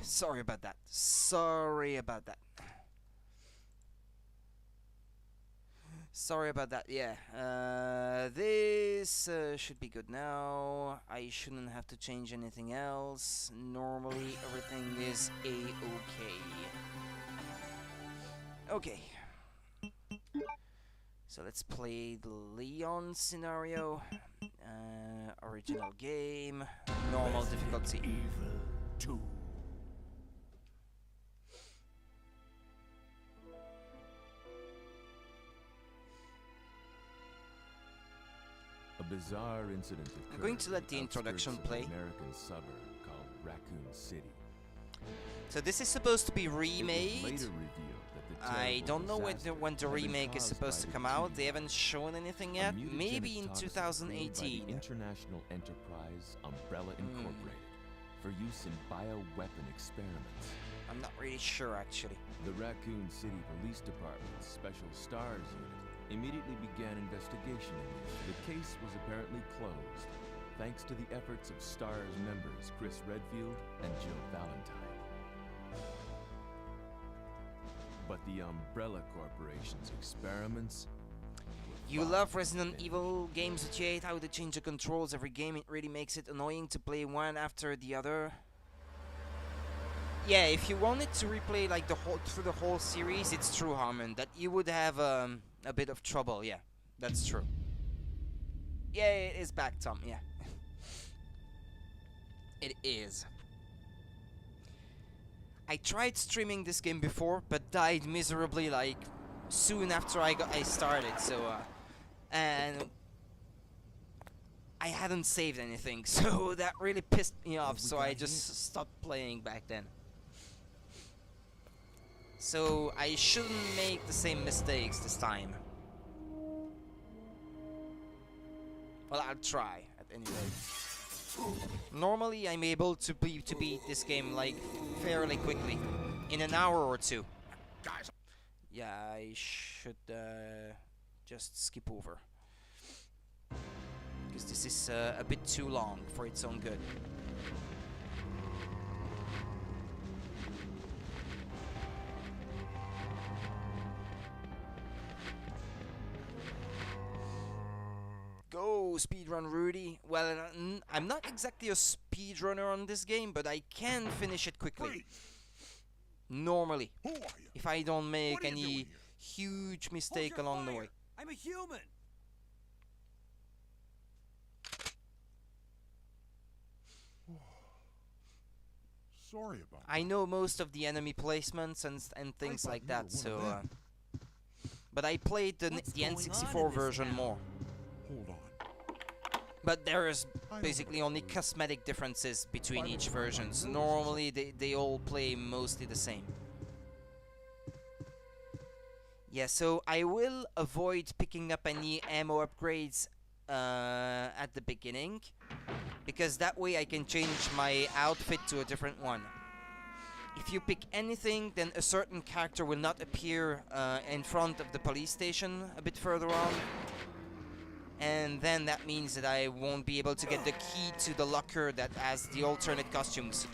Sorry about that. Sorry about that. Sorry about that. Yeah. This should be good now. I shouldn't have to change anything else. Normally, everything is a-okay. Okay. So let's play the Leon scenario. Original game. Normal difficulty. Evil 2. A bizarre incident occurred. I'm going to let the on introduction outskirts of play. an American suburb called Raccoon City. So this is supposed to be It was remade. later revealed that the I terrible don't know disaster when the had been remake is caused supposed to by come the out. T, They haven't shown anything a yet. mutagenic Maybe in toxin created 2018. by the International Enterprise Umbrella Incorporated for use in bioweapon experiments. I'm not really sure actually. The Raccoon City Police Department's Special Stars Unit immediately began investigation into it. The case was apparently closed, thanks to the efforts of STARS members Chris Redfield and Jill Valentine. But the Umbrella Corporation's experiments were You far love from Resident finished. Evil games that you hate how they change the controls every game. It really makes it annoying to play one after the other. Yeah, if you wanted to replay like through the whole series, it's true, Harmon, that you would have a bit of trouble. Yeah, that's true. Yeah, it is back, Tom. Yeah, it is. I tried streaming this game before, but died miserably like soon after I started. So, and I hadn't saved anything, so that really pissed me off. we So got I here? just stopped playing back then. So I shouldn't make the same mistakes this time. Well, I'll try at any rate. Normally, I'm able to beat this game like fairly quickly, in an hour or two. Guys, Yeah, I should just skip over, because this is a bit too long for its own good. Go, speedrun Rudy. Well, I'm not exactly a speedrunner on this game, but I can finish it quickly. Freeze! Normally, Who are you? if I don't make What are you doing any here? huge mistake along the way. I'm a human. Sorry about I know most of the enemy placements and things thought like you that, were so. one of them. But I played the What's the going on N64 in this version town? more. Hold on. But there is I know basically what only you're cosmetic differences between Why each would I version. So notice normally they all play mostly the same. Yeah, so I will avoid picking up any ammo upgrades at the beginning, because that way I can change my outfit to a different one. If you pick anything, then a certain character will not appear in front of the police station a bit further on. And then that means that I won't be able to get the key to the locker that has the alternate costumes.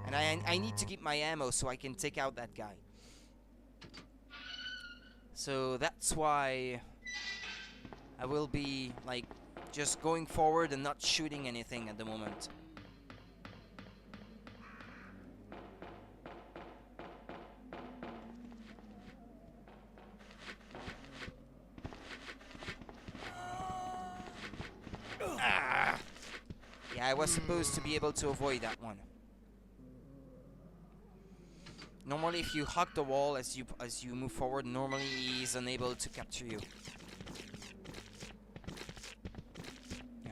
And I need to keep my ammo so I can take out that guy. So that's why I will be like just going forward and not shooting anything at the moment. Ah! Yeah, I was supposed to be able to avoid that one. Normally, if you hug the wall as you move forward, normally he's unable to capture you.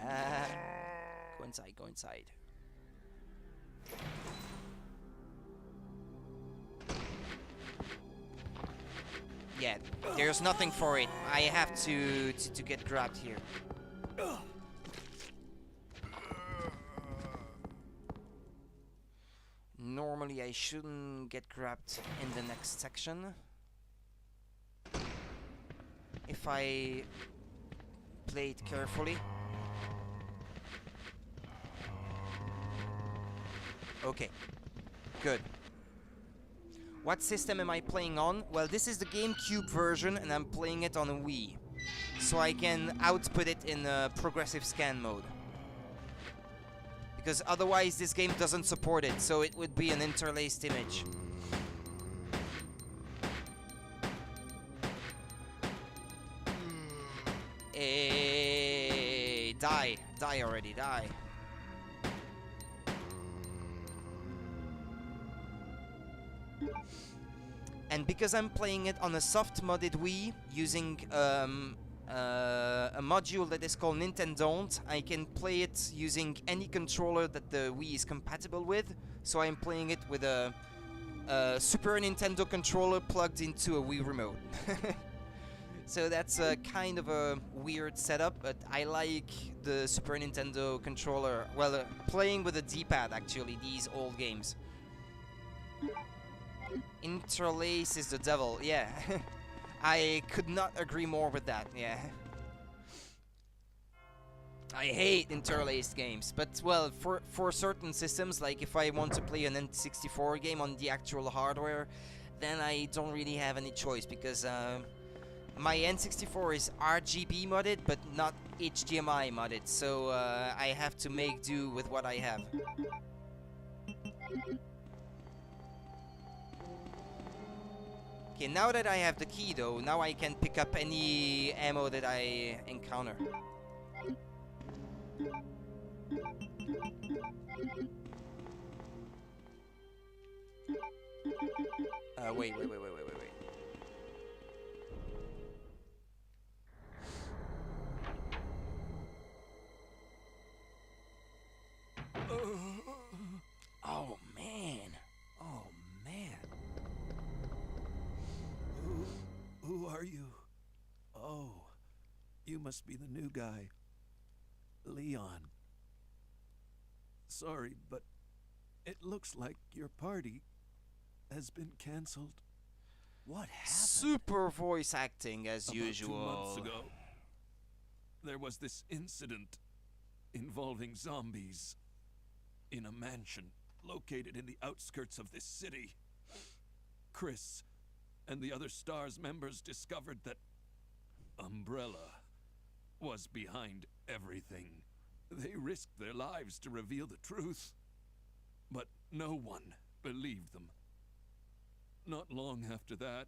Ah, go inside, go inside. Yeah, there's nothing for it. I have to get grabbed here. Normally I shouldn't get grabbed in the next section. If I play it carefully. Okay, good. What system am I playing on? Well, this is the GameCube version, and I'm playing it on a Wii. So I can output it in progressive scan mode. Because otherwise this game doesn't support it, so it would be an interlaced image. Die. Die already, die. And because I'm playing it on a soft modded Wii using a module that is called Nintendo, I can play it using any controller that the Wii is compatible with. So I'm playing it with a Super Nintendo controller plugged into a Wii remote. So that's a kind of a weird setup, but I like the Super Nintendo controller. Well, playing with a D-pad actually, these old games. Interlace is the devil, yeah. I could not agree more with that, yeah. I hate interlaced games, but well, for certain systems, like if I want to play an N64 game on the actual hardware, then I don't really have any choice, because my N64 is RGB modded, but not HDMI modded, so I have to make do with what I have. Okay, now that I have the key though, now I can pick up any ammo that I encounter. Wait. Oh man. Oh man. Who are you? Oh, you must be the new guy, Leon. Sorry, but it looks like your party has been canceled. What happened? Super voice acting as usual. About 2 months ago, there was this incident involving zombies in a mansion located in the outskirts of this city. Chris and the other STARS members discovered that Umbrella was behind everything. They risked their lives to reveal the truth, but no one believed them. Not long after that,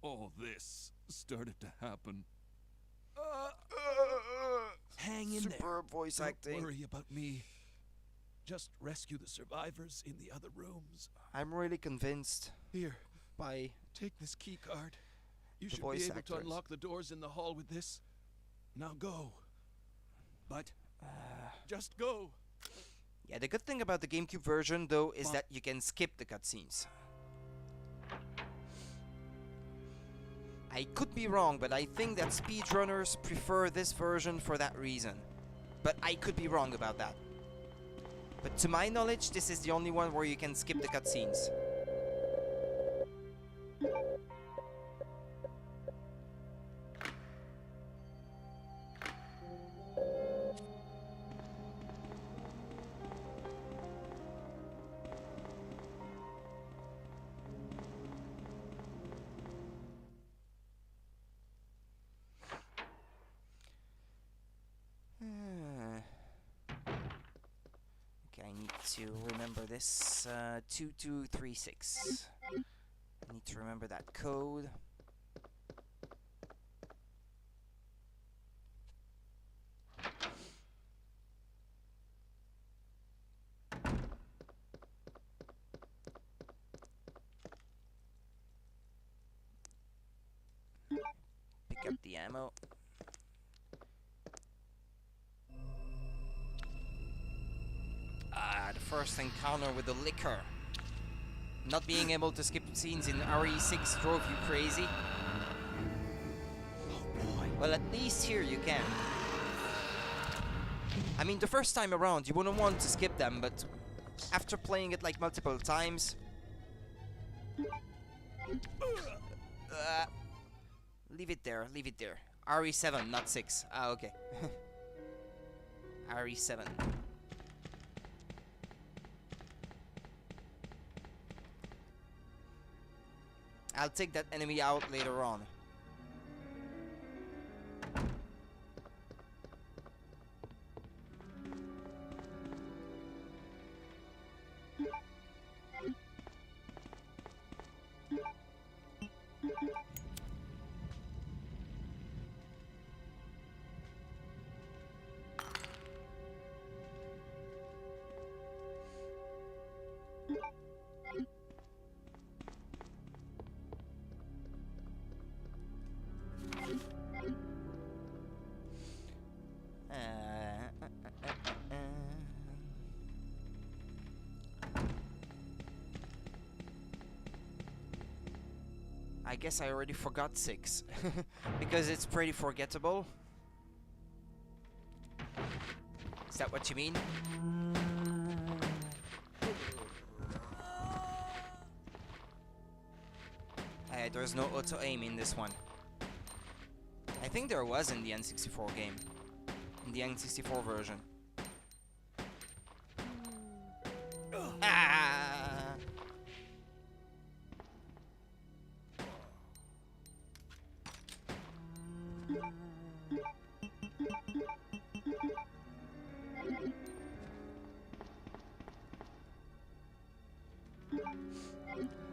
all this started to happen. Hang in there. Superb voice acting. Don't worry about me. Just rescue the survivors in the other rooms. I'm really convinced Here, by take this key card. You The should voice be able actors. to unlock the doors in the hall with this. Now go. But just go. yeah, the good thing about the GameCube version though is Fine. that you can skip the cutscenes. I could be wrong, but I think that speedrunners prefer this version for that reason. But I could be wrong about that. But to my knowledge, this is the only one where you can skip the cutscenes. Okay, I need to remember this. 2236. I need to remember that code. Pick up the ammo. The first encounter with the liquor. Not being able to skip scenes in RE6 drove you crazy. Well, at least here you can. I mean, the first time around, you wouldn't want to skip them, but after playing it like multiple times... leave it there, leave it there. RE7, not 6. Ah, okay. RE7. I'll take that enemy out later on. I guess I already forgot 6 because it's pretty forgettable. Is that what you mean? There's no auto aim in this one. I think there was in the N64 game, in the N64 version. Ah!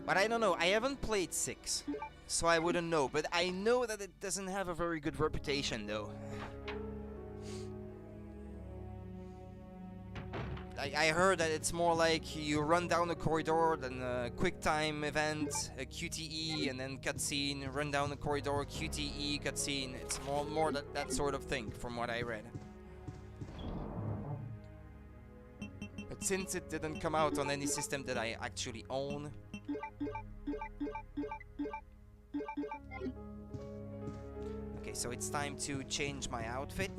But I don't know, I haven't played 6, so I wouldn't know. But I know that it doesn't have a very good reputation, though. I heard that it's more like you run down a corridor, then a quick time event, a QTE, and then cutscene, run down the corridor, QTE, cutscene. It's more that sort of thing, from what I read. But since it didn't come out on any system that I actually own, okay, so it's time to change my outfit.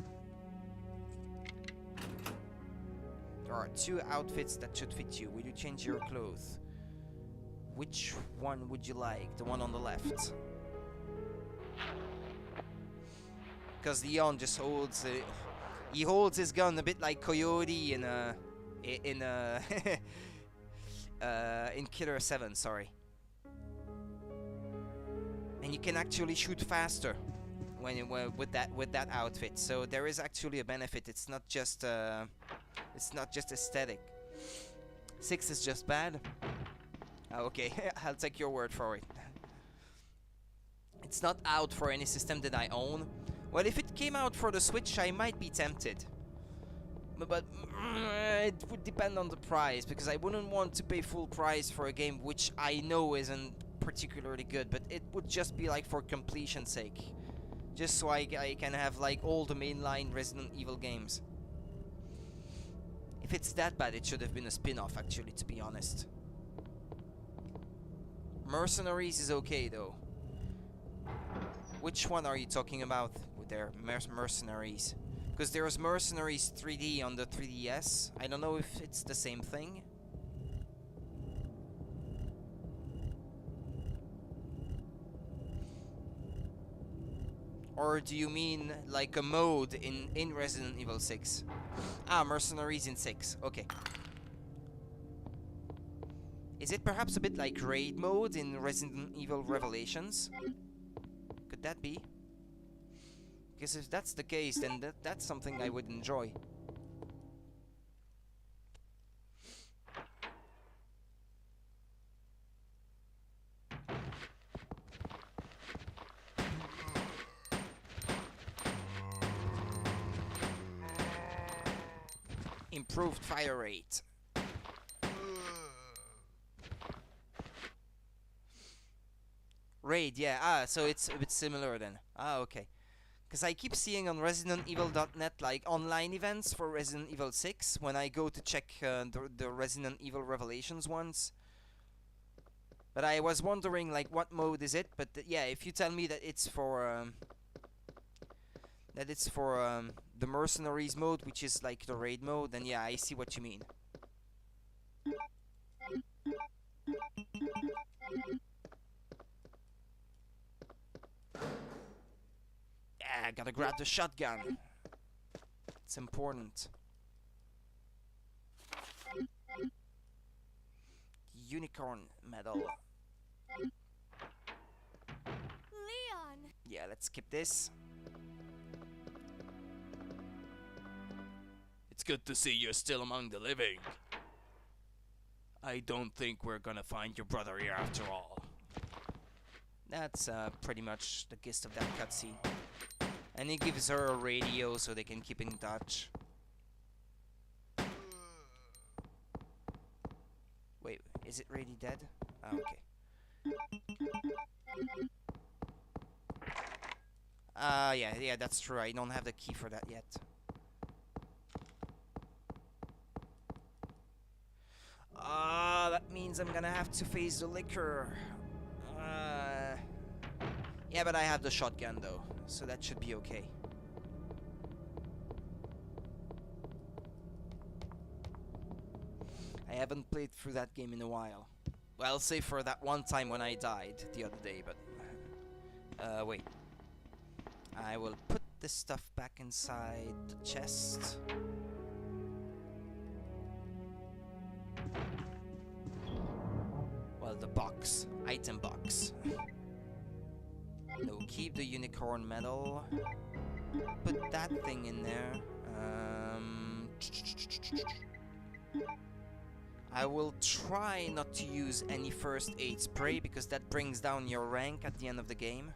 There are 2 outfits that should fit you. Will you change your clothes? Which one would you like? The one on the left. Because Leon just holds he holds his gun a bit like Coyote in in Killer 7, sorry. And you can actually shoot faster when with that outfit. So there is actually a benefit. It's not just aesthetic. 6 is just bad. Okay, I'll take your word for it. It's not out for any system that I own. Well, if it came out for the Switch, I might be tempted. But it would depend on the price, because I wouldn't want to pay full price for a game which I know isn't particularly good, but it would just be like for completion's sake. Just so I can have like all the mainline Resident Evil games. If it's that bad, it should have been a spin-off, actually, to be honest. Mercenaries is okay, though. Which one are you talking about with their Mercenaries? Because there's Mercenaries 3D on the 3DS. I don't know if it's the same thing. Or do you mean like a mode in Resident Evil 6? Ah, Mercenaries in 6. Okay. Is it perhaps a bit like raid mode in Resident Evil Revelations? Could that be? Because if that's the case, then that's something I would enjoy. Improved fire rate. Raid, yeah. Ah, so it's a bit similar then. Ah, okay. Because I keep seeing on ResidentEvil.net like online events for Resident Evil 6 when I go to check the Resident Evil Revelations ones. But I was wondering like what mode is it? But yeah, if you tell me that it's for the Mercenaries mode, which is like the raid mode, then yeah, I see what you mean. Yeah, gotta grab the shotgun. It's important. Unicorn medal. Yeah, let's skip this. It's good to see you're still among the living. I don't think we're gonna find your brother here after all. That's pretty much the gist of that cutscene. And he gives her a radio so they can keep in touch. Wait, is it really dead? Ah, okay. Yeah, that's true. I don't have the key for that yet. That means I'm gonna have to face the liquor. Yeah, but I have the shotgun though, so that should be okay. I haven't played through that game in a while. Well, save for that one time when I died the other day, but... wait. I will put this stuff back inside the chest. Well, the box. Item box. No, keep the unicorn medal. Put that thing in there. I will try not to use any first aid spray because that brings down your rank at the end of the game.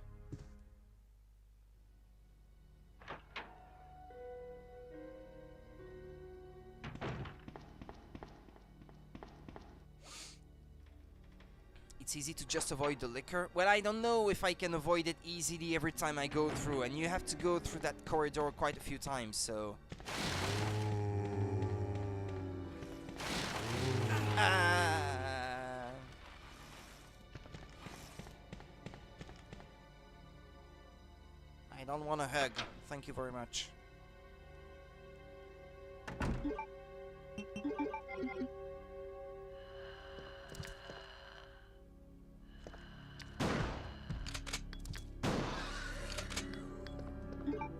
It's easy to just avoid the liquor. Well, I don't know if I can avoid it easily every time I go through, and you have to go through that corridor quite a few times, so... I don't want a hug. Thank you very much.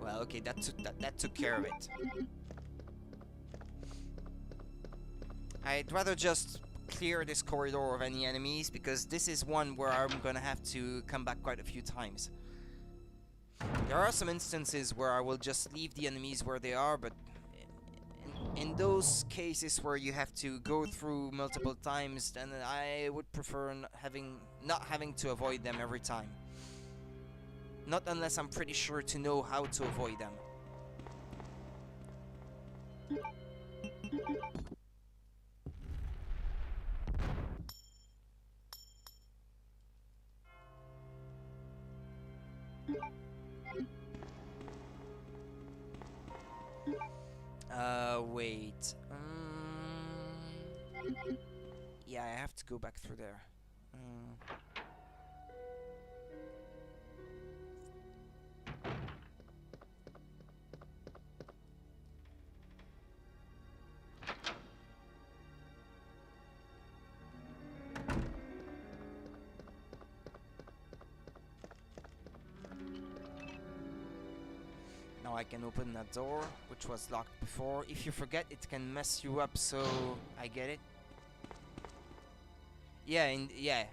Well, okay, that took care of it. I'd rather just clear this corridor of any enemies, because this is one where I'm gonna have to come back quite a few times. There are some instances where I will just leave the enemies where they are, but in those cases where you have to go through multiple times, then I would prefer not having to avoid them every time. Not unless I'm pretty sure to know how to avoid them. Wait. Yeah, I have to go back through there. Now I can open that door, which was locked before. If you forget, it can mess you up, so I get it. Yeah, yeah.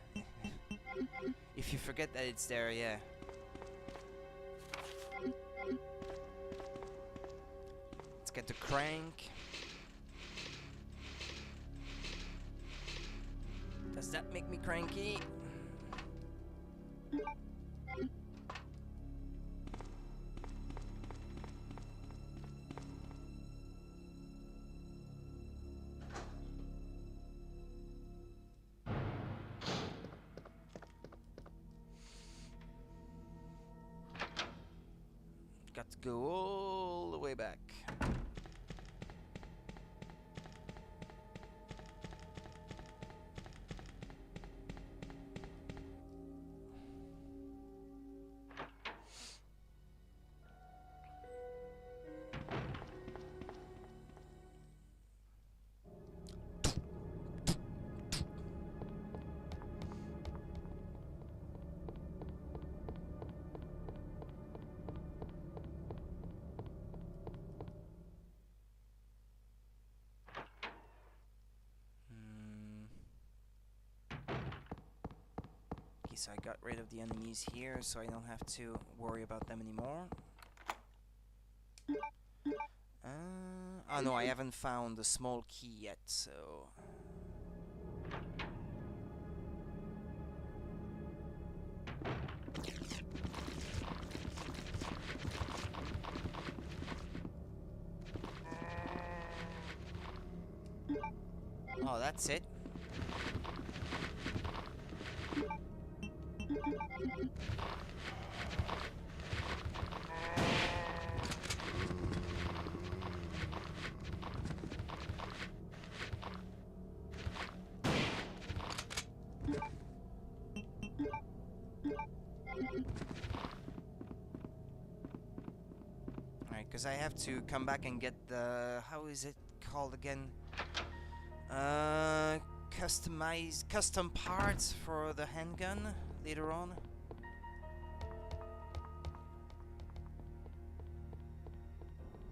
If you forget that it's there, yeah. Let's get the crank. Does that make me cranky? Got to go all the way back. so I got rid of the enemies here, so I don't have to worry about them anymore. Oh no, I haven't found the small key yet, so... Oh, that's it. Alright, because I have to come back and get the... How is it called again? Custom parts for the handgun later on.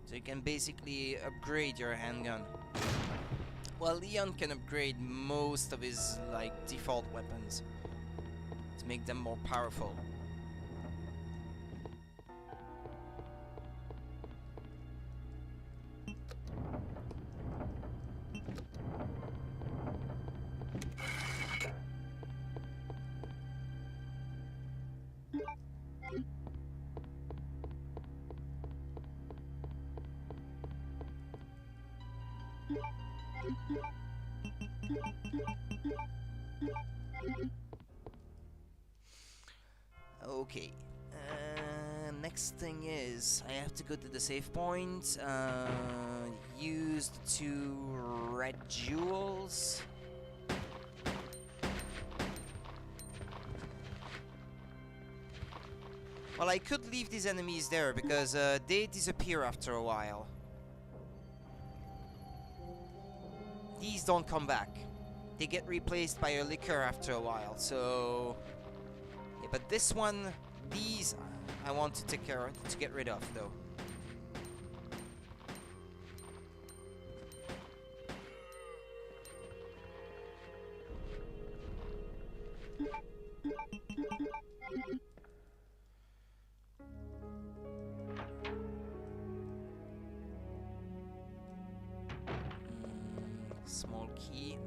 So you can basically upgrade your handgun. Well, Leon can upgrade most of his like default weapons to make them more powerful. Okay. Next thing is I have to go to the save point. Use the 2 red jewels. Well, I could leave these enemies there because they disappear after a while. These don't come back. They get replaced by a liquor after a while, so... Yeah, but this one, these, I want to take care of, to get rid of, though. Small key.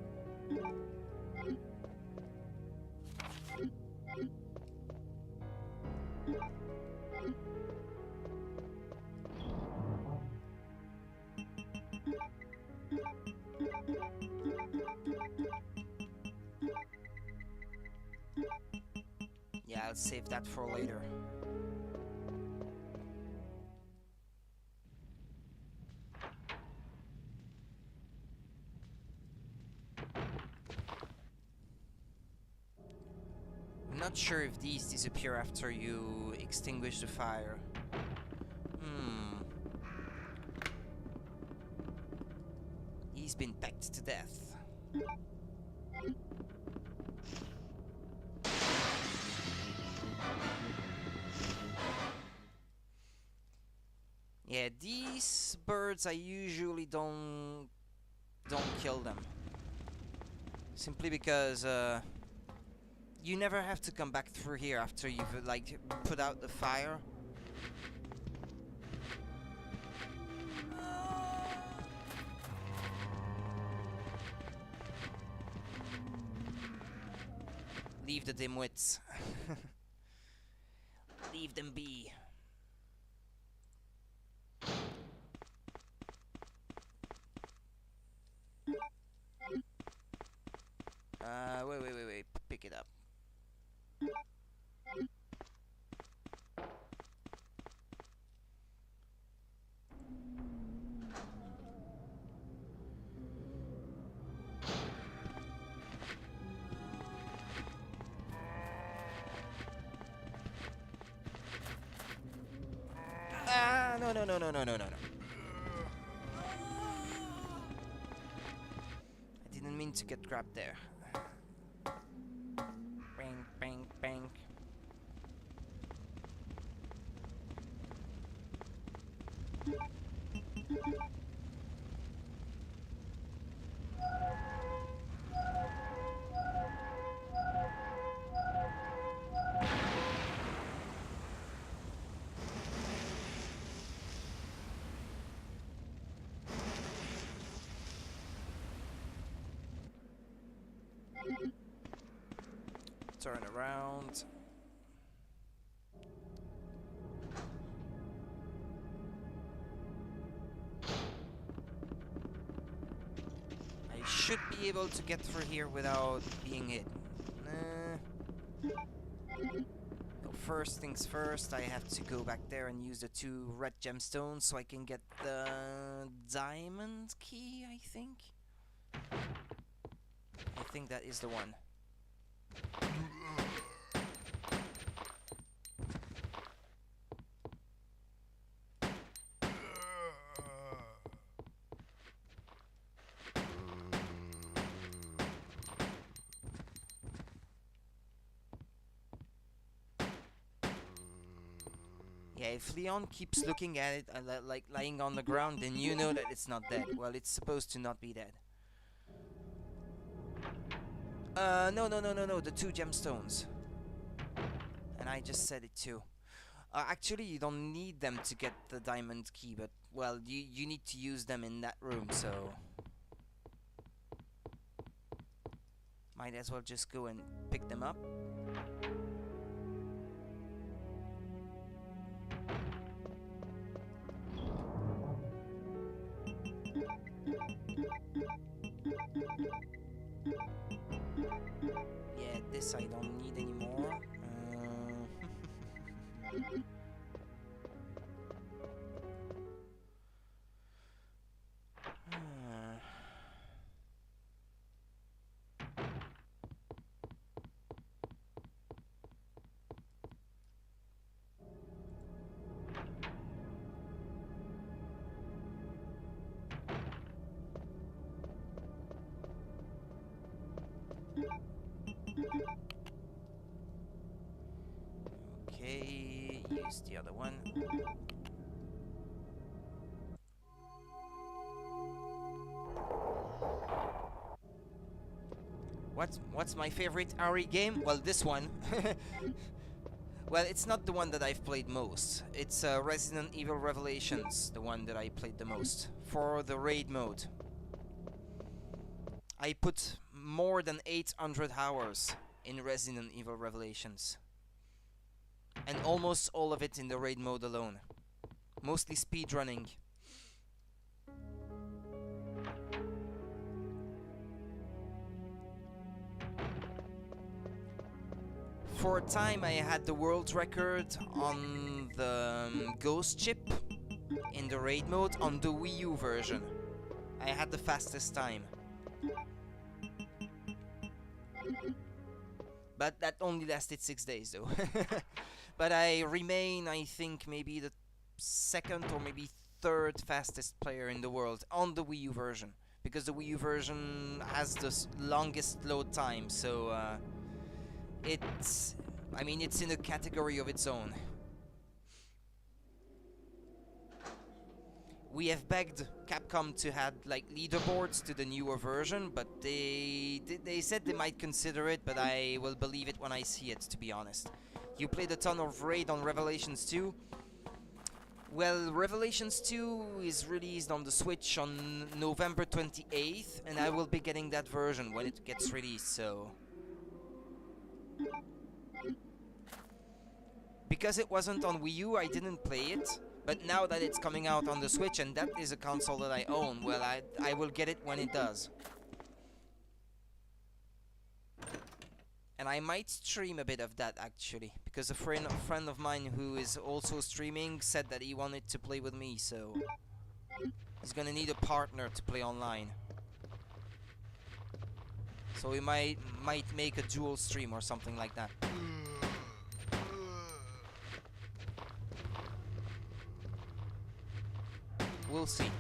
Yeah, I'll save that for later. I'm not sure if these disappear after you extinguish the fire. He's been pecked to death. Yeah, these birds I usually don't kill them. Simply because you never have to come back through here after you've like put out the fire. Leave the dimwits. Leave them be. Wait. Pick it up. No. I didn't mean to get grabbed there. Bang. turn around. I should be able to get through here without being hit. So first things first, I have to go back there and use the 2 red gemstones so I can get the diamond key, I think. I think that is the one. Yeah, if Leon keeps looking at it like lying on the ground, then you know that it's not dead. Well, it's supposed to not be dead. No, the 2 gemstones. And I just said it too. Actually, you don't need them to get the diamond key, but, well, you need to use them in that room, so... Might as well just go and pick them up. Yeah, this I don't need anymore. Okay, use the other one. What's my favorite RE game? Well, this one. Well, it's not the one that I've played most. It's Resident Evil Revelations, the one that I played the most for the raid mode. I put more than 800 hours in Resident Evil Revelations. And almost all of it in the raid mode alone. Mostly speedrunning. For a time I had the world record on the ghost chip in the raid mode on the Wii U version. I had the fastest time. But that only lasted 6 days though. But I remain, I think, maybe the 2nd or maybe 3rd fastest player in the world on the Wii U version. Because the Wii U version has the longest load time, so it's in a category of its own. We have begged Capcom to add like leaderboards to the newer version, but they said they might consider it, but I will believe it when I see it, to be honest. You played a ton of Raid on Revelations 2. Well, Revelations 2 is released on the Switch on November 28th, and I will be getting that version when it gets released, so... Because it wasn't on Wii U, I didn't play it. But now that it's coming out on the Switch, and that is a console that I own, well, I will get it when it does. And I might stream a bit of that, actually. Because a friend of mine who is also streaming said that he wanted to play with me, so... He's gonna need a partner to play online. So we might make a dual stream or something like that. We'll see.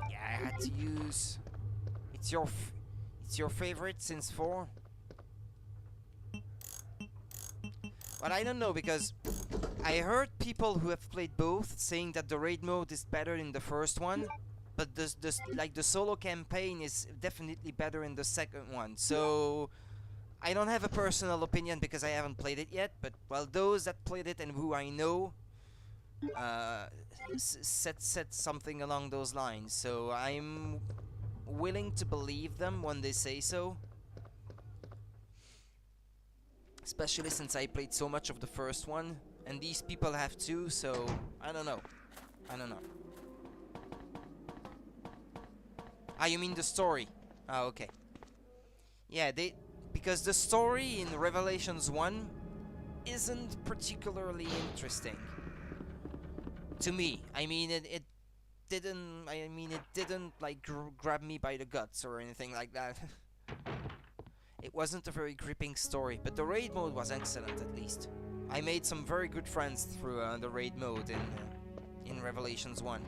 Yeah, I had to use... It's It's your favorite since 4? But I don't know, because I heard people who have played both saying that the raid mode is better in the first one, but the solo campaign is definitely better in the second one. So I don't have a personal opinion because I haven't played it yet. But well, those that played it and who I know said something along those lines. So I'm willing to believe them when they say so. Especially since I played so much of the first one, and these people have too, so I don't know. I don't know. Ah, you mean the story? Ah, okay. Yeah, because the story in Revelations 1 isn't particularly interesting. To me. I mean, it didn't like grab me by the guts or anything like that. It wasn't a very gripping story, but the raid mode was excellent at least. I made some very good friends through the raid mode in Revelations 1.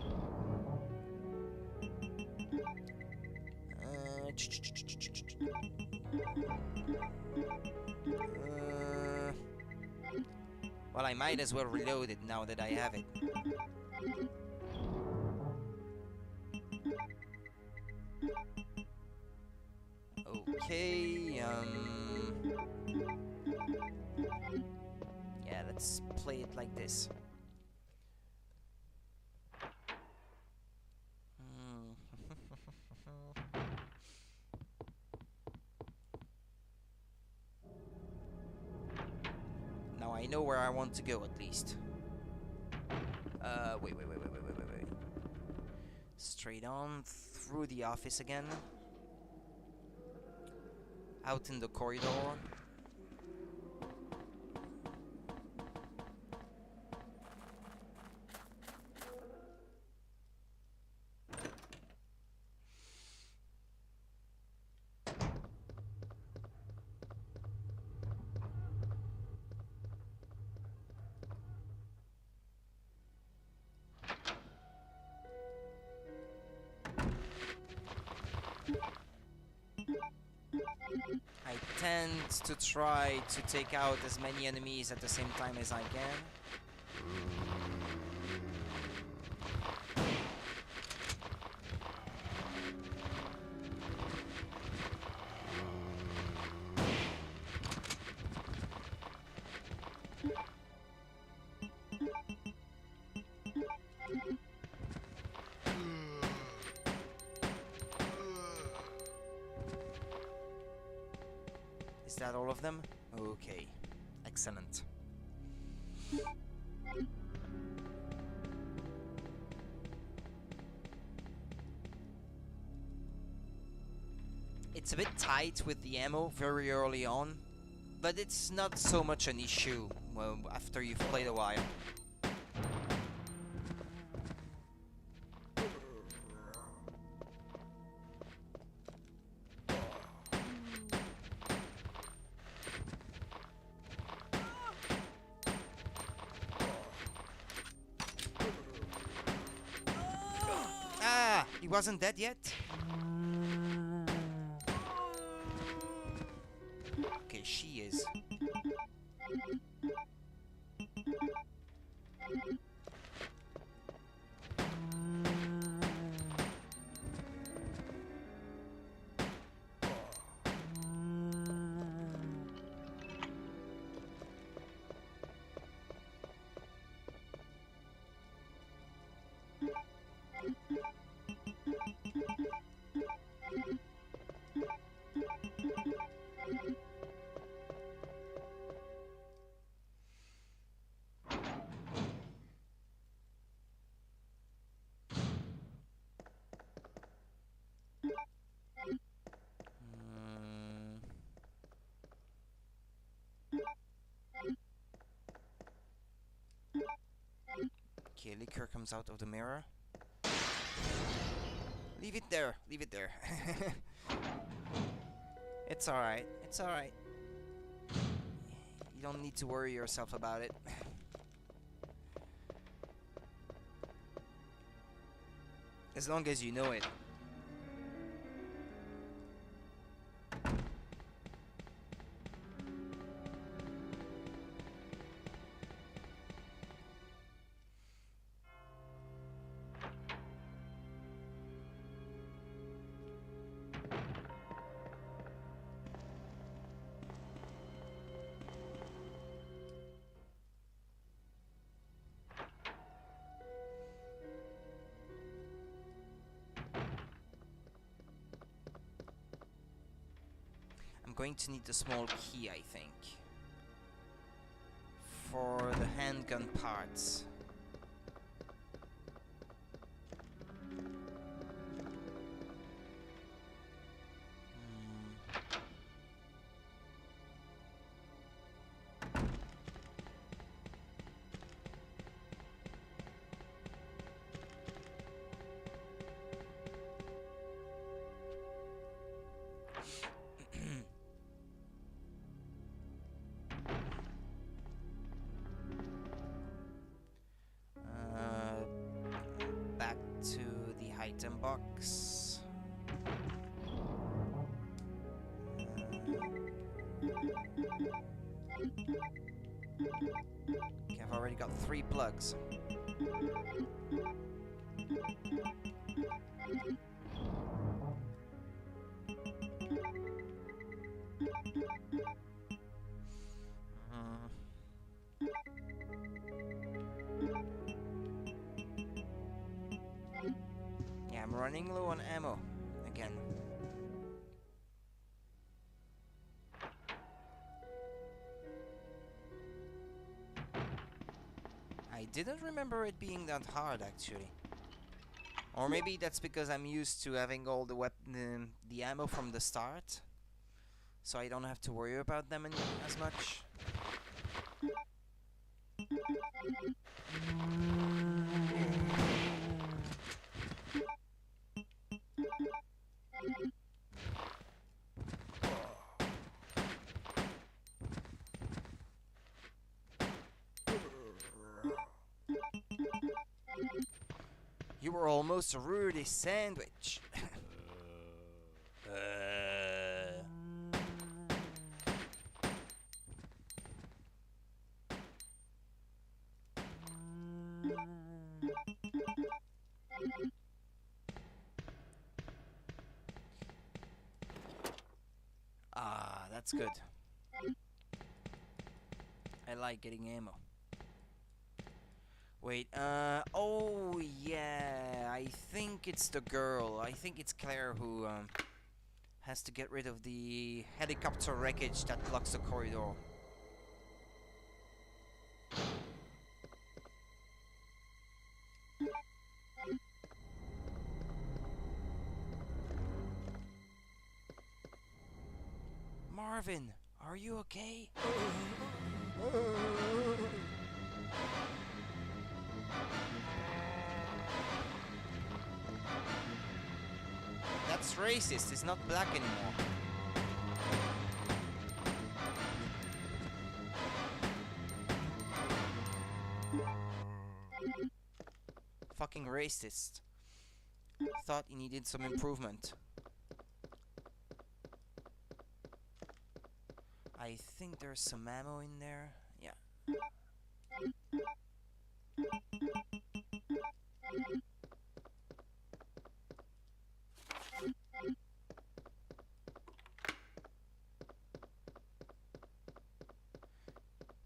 Well, I might as well reload it now that I have it. Okay, yeah, let's play it like this. Now I know where I want to go at least. Wait. Straight on through the office again. Out in the corridor. I tend to try to take out as many enemies at the same time as I can. Is that all of them? Okay. Excellent. It's a bit tight with the ammo very early on, but it's not so much an issue after you've played a while. He wasn't dead yet? Okay, she is. Okay, liquor comes out of the mirror. Leave it there. Leave it there. It's alright. It's alright. You don't need to worry yourself about it. As long as you know it. going to need the small key, I think, for the handgun parts. Back to the item box. Okay, I've already got 3 plugs. Yeah, I'm running low on ammo again. I didn't remember it being that hard, actually. Or maybe that's because I'm used to having all the ammo from the start, so I don't have to worry about them as much. You were almost a Rudy sandwich. Ah, that's good. I like getting ammo. Wait, oh yeah, I think it's the girl. I think it's Claire who has to get rid of the helicopter wreckage that blocks the corridor. Marvin, are you okay? That's racist, it's not black anymore. Fucking racist. Thought he needed some improvement. I think there's some ammo in there. Yeah.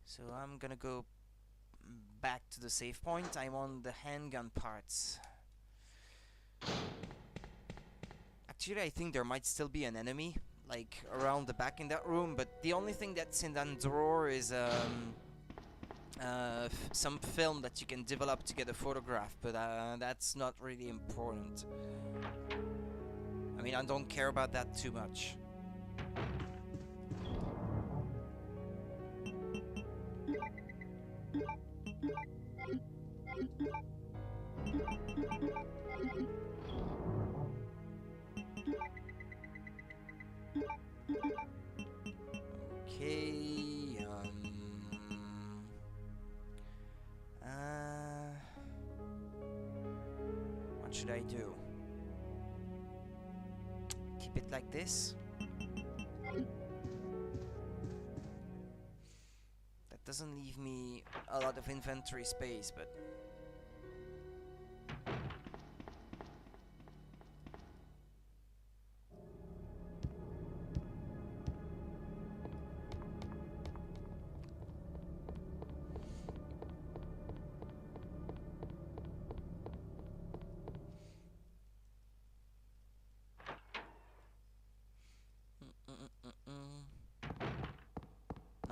So I'm gonna go back to the save point. I want the handgun parts. Actually, I think there might still be an enemy, like, around the back in that room, but the only thing that's in that drawer is some film that you can develop to get a photograph, but that's not really important. I mean, I don't care about that too much. Okay, what should I do? Keep it like this? That doesn't leave me a lot of inventory space, but...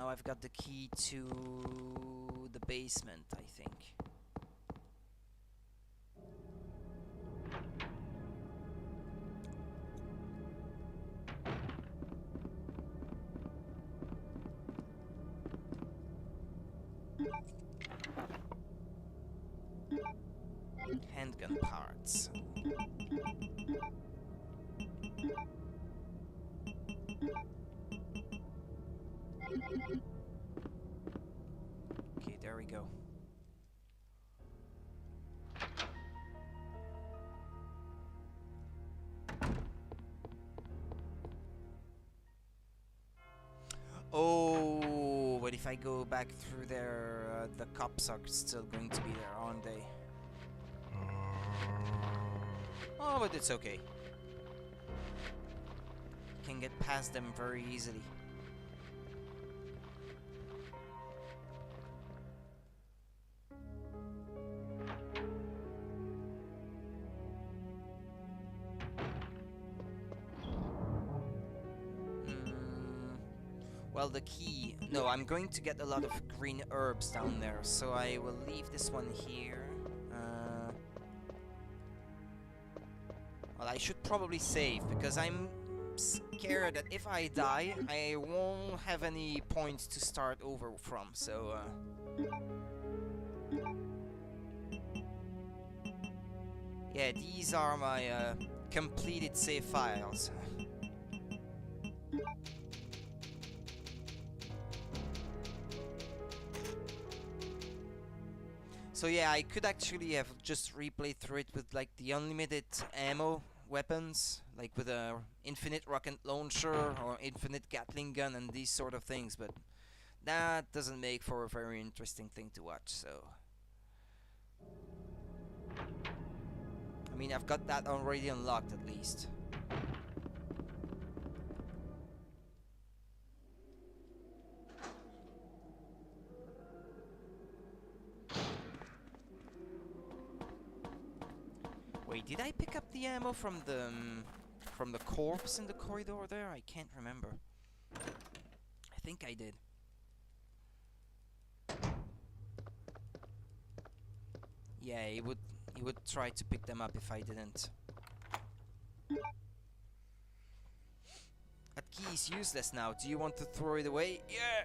now I've got the key to the basement, I think. Handgun parts. Okay, there we go. Oh, but if I go back through there, the cops are still going to be there, aren't they? Oh, but it's okay. Can get past them very easily. Well, the key... No, I'm going to get a lot of green herbs down there, so I will leave this one here. Well, I should probably save, because I'm scared that if I die, I won't have any points to start over from, so... Yeah, these are my completed save files. So yeah, I could actually have just replayed through it with like the unlimited ammo weapons, like with a infinite rocket launcher or infinite Gatling gun and these sort of things, but that doesn't make for a very interesting thing to watch, so... I mean, I've got that already unlocked at least. Wait, did I pick up the ammo from the corpse in the corridor there? I can't remember. I think I did. Yeah, he would try to pick them up if I didn't. That key is useless now. Do you want to throw it away? Yeah.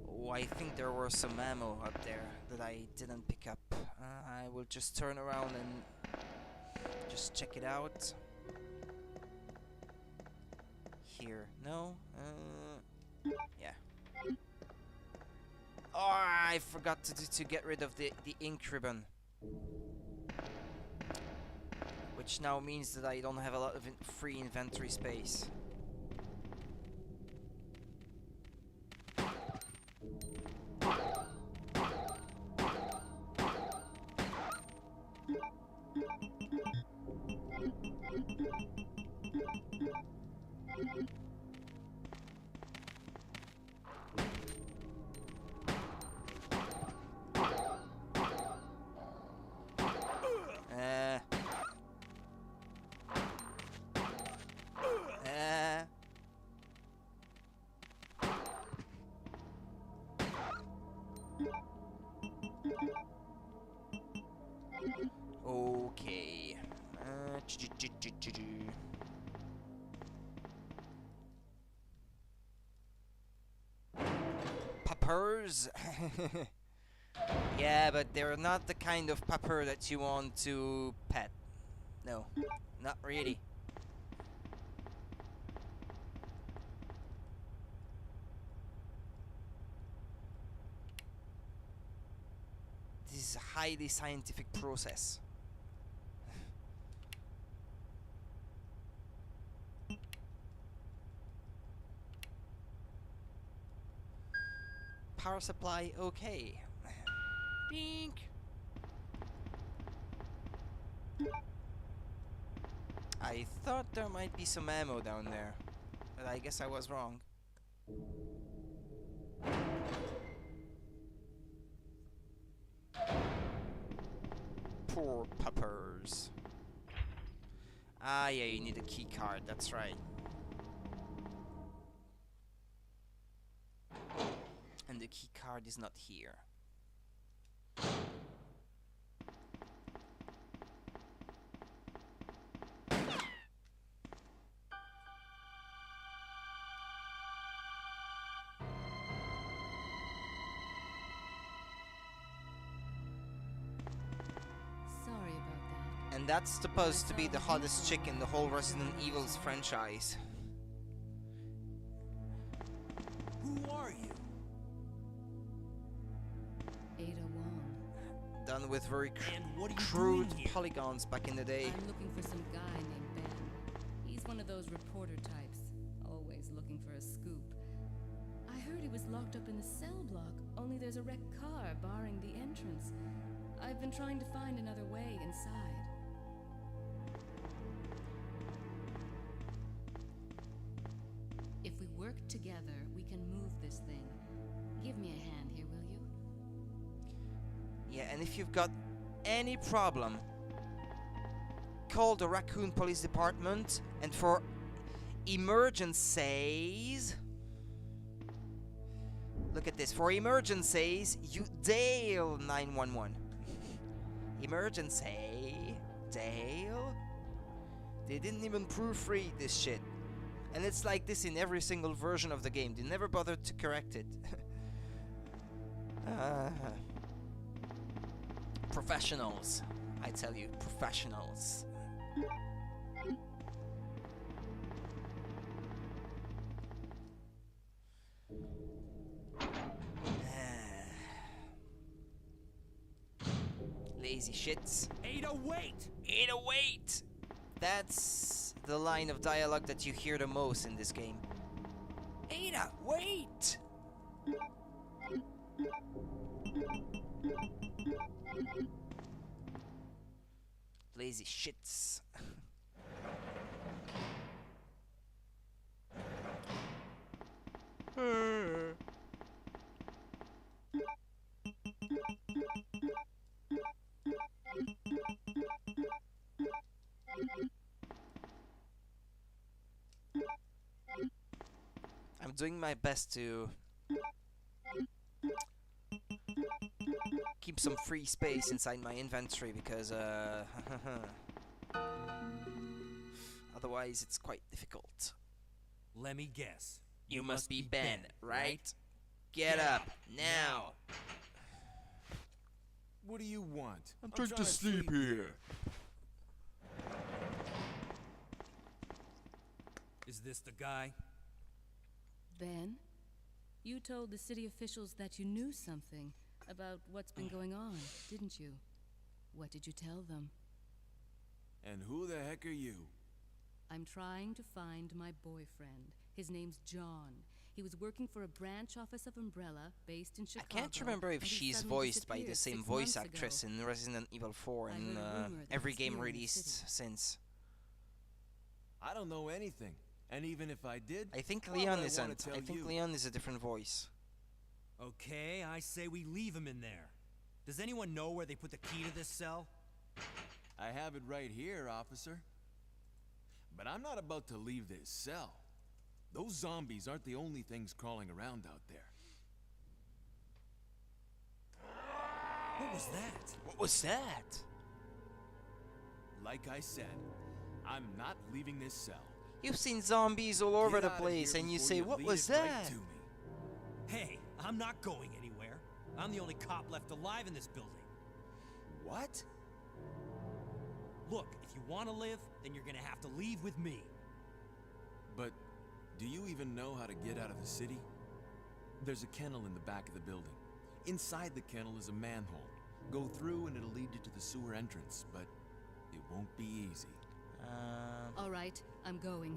Oh, I think there was some ammo up there that I didn't pick up. I will just turn around and just check it out. Here, no? Yeah. Oh, I forgot to get rid of the ink ribbon. Which now means that I don't have a lot of free inventory space. Okay. Peppers? Yeah, but they're not the kind of pepper that you want to pet. No, not really. This is a highly scientific process. Power supply, okay. Dink. I thought there might be some ammo down there, but I guess I was wrong. for puppers. Ah, yeah, you need a key card, that's right. And the key card is not here. Sorry about that. And that's supposed to be the hottest chick in the whole Resident Evil's franchise. Who are you? Ada Wong. Done with very And what are you crude doing here? polygons back in the day. I'm looking for some guy named Ben. He's one of those reporter types, always looking for a scoop. I heard he was locked up in the cell block, only there's a wrecked car barring the entrance. I've been trying to find another way inside. If we work together, we can move this thing. Give me a hand here, will you? Yeah, and if you've got any problem, call the Raccoon Police Department, and for emergencies, look at this, for emergencies, you dial 911. Emergency, dial? They didn't even proofread this shit. And it's like this in every single version of the game. They never bothered to correct it. Professionals, I tell you, professionals. Lazy shits. Ada, wait! Ada, wait! That's the line of dialogue that you hear the most in this game. Ada, wait! Lazy shits. I'm doing my best to keep some free space inside my inventory because otherwise it's quite difficult. Let me guess. You must be Ben, right? Get up now. What do you want? I'm trying to sleep here. Is this the guy? Ben, you told the city officials that you knew something about what's been going on, didn't you? What did you tell them? And who the heck are you? I'm trying to find my boyfriend. His name's John. He was working for a branch office of Umbrella based in Chicago. I can't remember if and he she's suddenly voiced by the disappeared same 6 voice months actress ago. in Resident Evil 4 I and heard a rumor that every he's game here in the released city. since. I don't know anything. And even if I did, I think why would Leon I isn't. wanna tell I think you? Leon is a different voice. Okay, I say we leave him in there. Does anyone know where they put the key to this cell? I have it right here, officer. But I'm not about to leave this cell. Those zombies aren't the only things crawling around out there. What was that? What was that? Like I said, I'm not leaving this cell. You've seen zombies all over Get the out of place here and you before say, what lead was it right that? to me. Hey, I'm not going anywhere. I'm the only cop left alive in this building. What? Look, if you want to live, then you're gonna have to leave with me. But do you even know how to get out of the city? There's a kennel in the back of the building. Inside the kennel is a manhole. Go through and it'll lead you to the sewer entrance, but it won't be easy. All right, I'm going.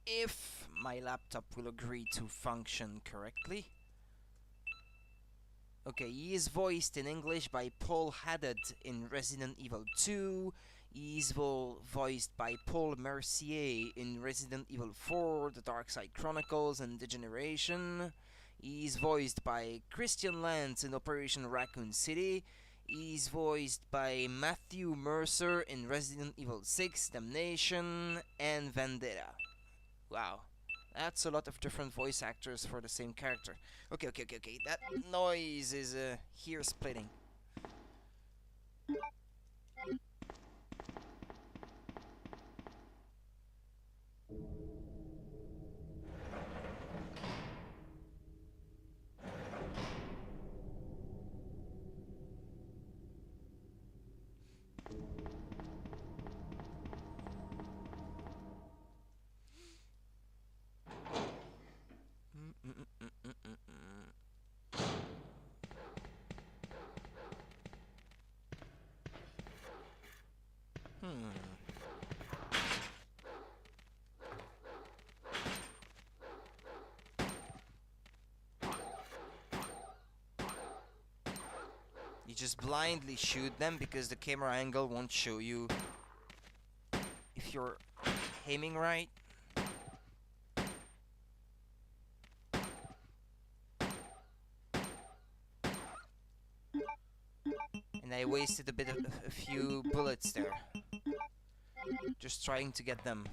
If my laptop will agree to function correctly. Okay, he is voiced in English by Paul Haddad in Resident Evil 2. He is voiced by Paul Mercier in Resident Evil 4, The Dark Side Chronicles, and Degeneration. He's voiced by Christian Lantz in Operation Raccoon City. He's voiced by Matthew Mercer in Resident Evil 6, Damnation, and Vendetta. Wow. That's a lot of different voice actors for the same character. Okay. That noise is ear splitting. You just blindly shoot them because the camera angle won't show you if you're aiming right. And I wasted a few bullets there. Just trying to get them.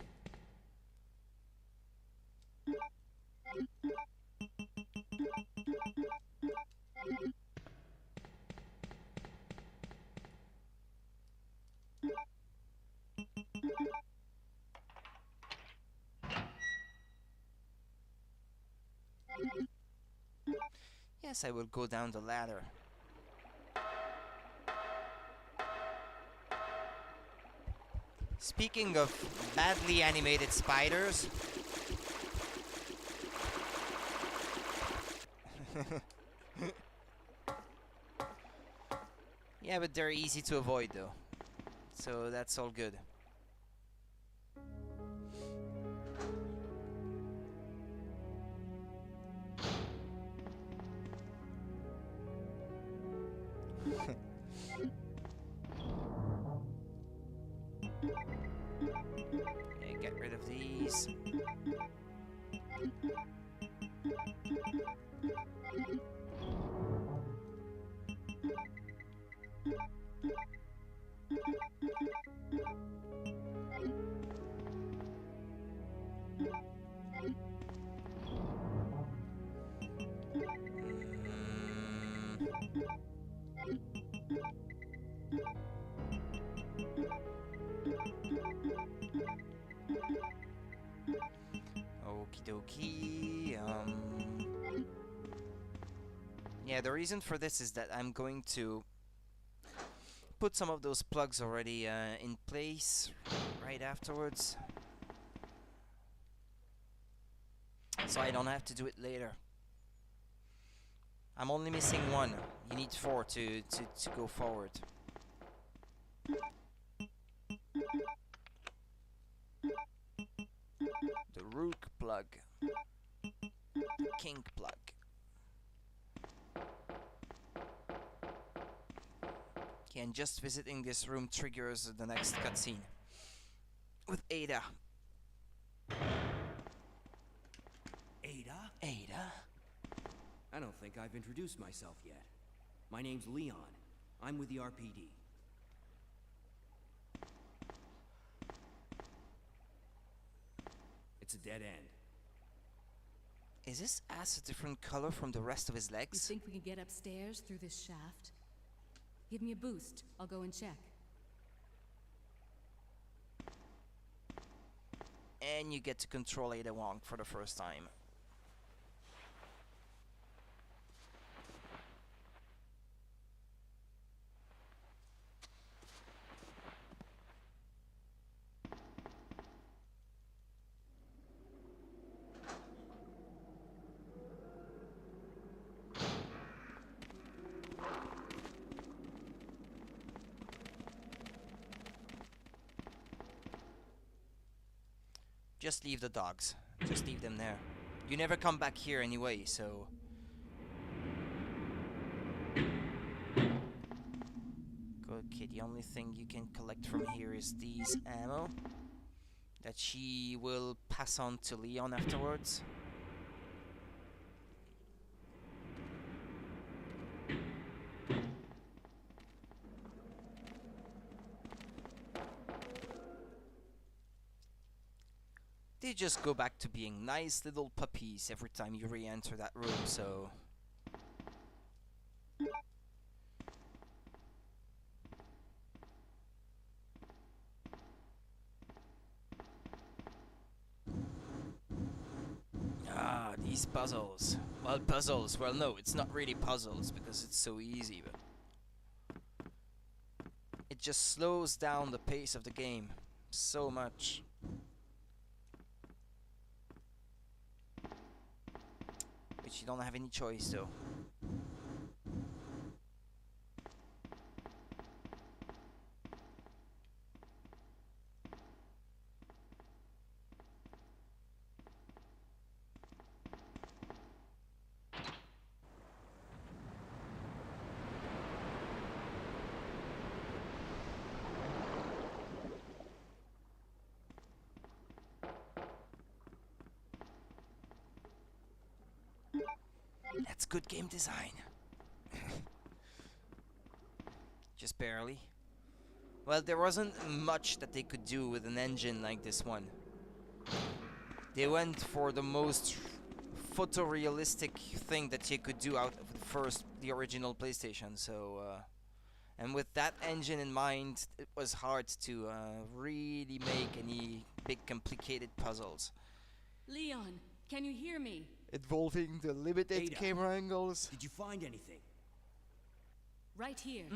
Yes, I will go down the ladder. Speaking of badly animated spiders, yeah, but they're easy to avoid though, so that's all good. Okay, get rid of these. Okie dokie. Yeah, the reason for this is that I'm going to put some of those plugs already in place right afterwards, so I don't have to do it later. I'm only missing one. You need 4 to go forward. The Rook plug. King plug. Okay, and just visiting this room triggers the next cutscene with Ada. Ada? Ada? I don't think I've introduced myself yet. My name's Leon. I'm with the RPD. It's a dead end. Is his ass a different color from the rest of his You legs? think we can get upstairs through this shaft? Give me a boost. I'll go and check. And you get to control Ada Wong for the first time. Just leave the dogs. Just leave them there. You never come back here anyway, so... Okay, the only thing you can collect from here is these ammo that she will pass on to Leon afterwards. They just go back to being nice little puppies every time you re-enter that room, so... Ah, these puzzles. Well, puzzles. Well, no, it's not really puzzles because it's so easy, but... It just slows down the pace of the game so much. Which you don't have any choice, though. That's good game design. Just barely. Well, there wasn't much that they could do with an engine like this one. They went for the most photorealistic thing that you could do out of the original PlayStation, so... and with that engine in mind, it was hard to really make any big complicated puzzles. Leon, can you hear me? Involving the limited Ada. camera angles. Did you find anything? Right here.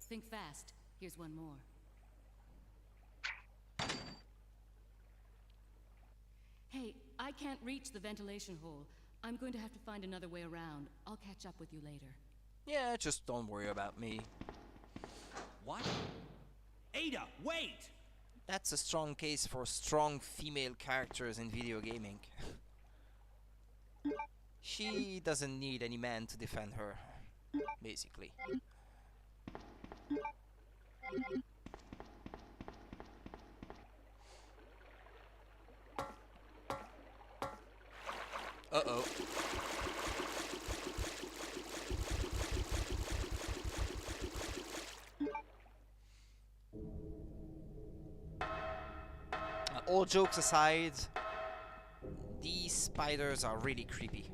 Think fast. Here's one more. Hey, I can't reach the ventilation hole. I'm going to have to find another way around. I'll catch up with you later. Yeah, just don't worry about me. What? Ada, wait! That's a strong case for strong female characters in video gaming. She doesn't need any man to defend her, basically. Uh-oh. All jokes aside, these spiders are really creepy.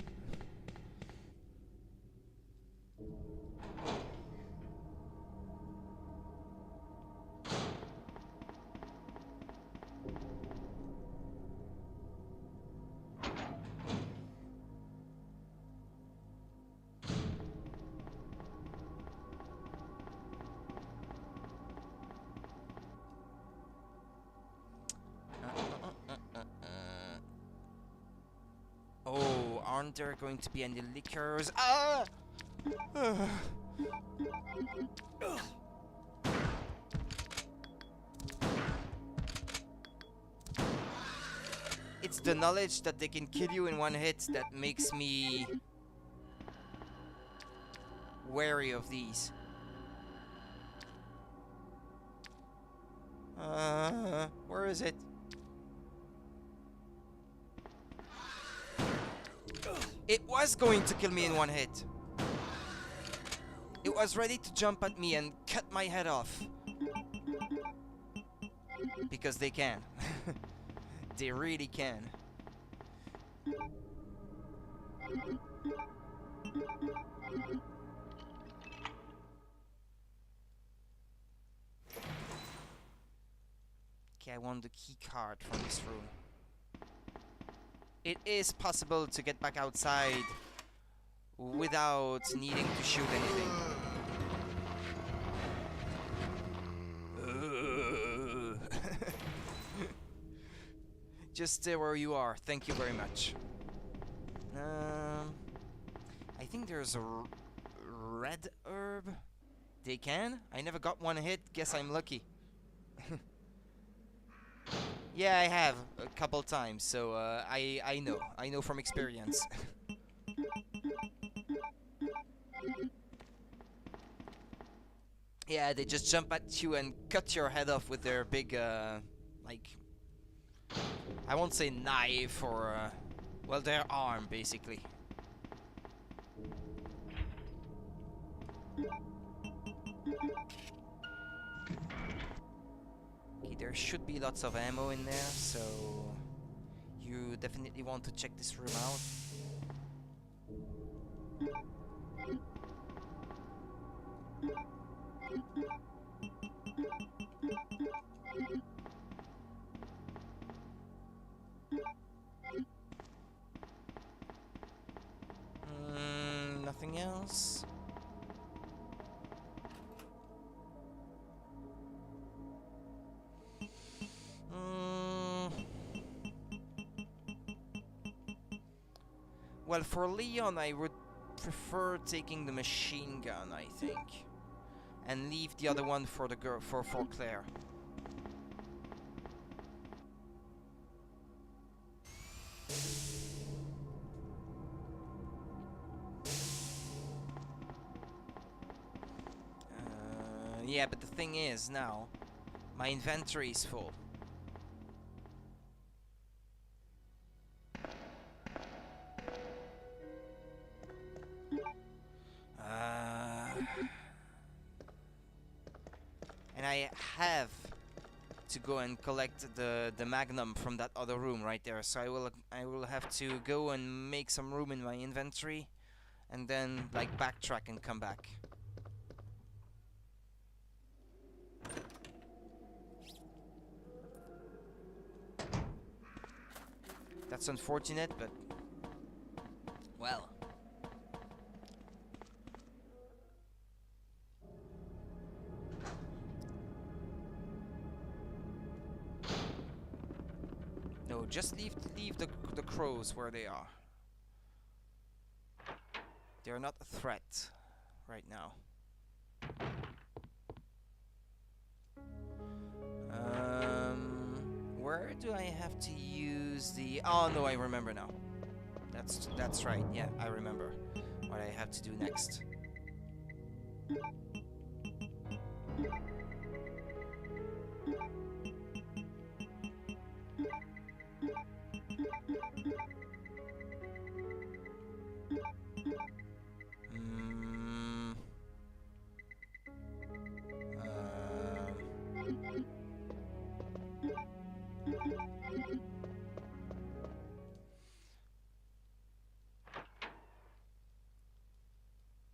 Oh, aren't there going to be any liquors? Ah! It's the knowledge that they can kill you in one hit that makes me wary of these. Where is it? It was going to kill me in one hit. It was ready to jump at me and cut my head off. Because they can. They really can. Okay, I want the key card from this room. It is possible to get back outside without needing to shoot anything. Just stay where you are. Thank you very much. I think there's a red herb. They can? I never got one hit. Guess I'm lucky. Yeah, I have a couple times, so I know from experience. Yeah, they just jump at you and cut your head off with their big like, I won't say knife or well, their arm basically. Okay, Okay, there should be lots of ammo in there, so you definitely want to check this room out. Nothing else. Well, for Leon, I would prefer taking the machine gun, I think, and leave the other one for the girl, for Claire. Yeah, but the thing is, now my inventory is full. And I have to go and collect the Magnum from that other room right there. So I will have to go and make some room in my inventory, and then like backtrack and come back. That's unfortunate, but well. No, just leave the crows where they are. They are not a threat right now. Where do I have to use the... Oh no, I remember now. That's right. Yeah, I remember what I have to do next.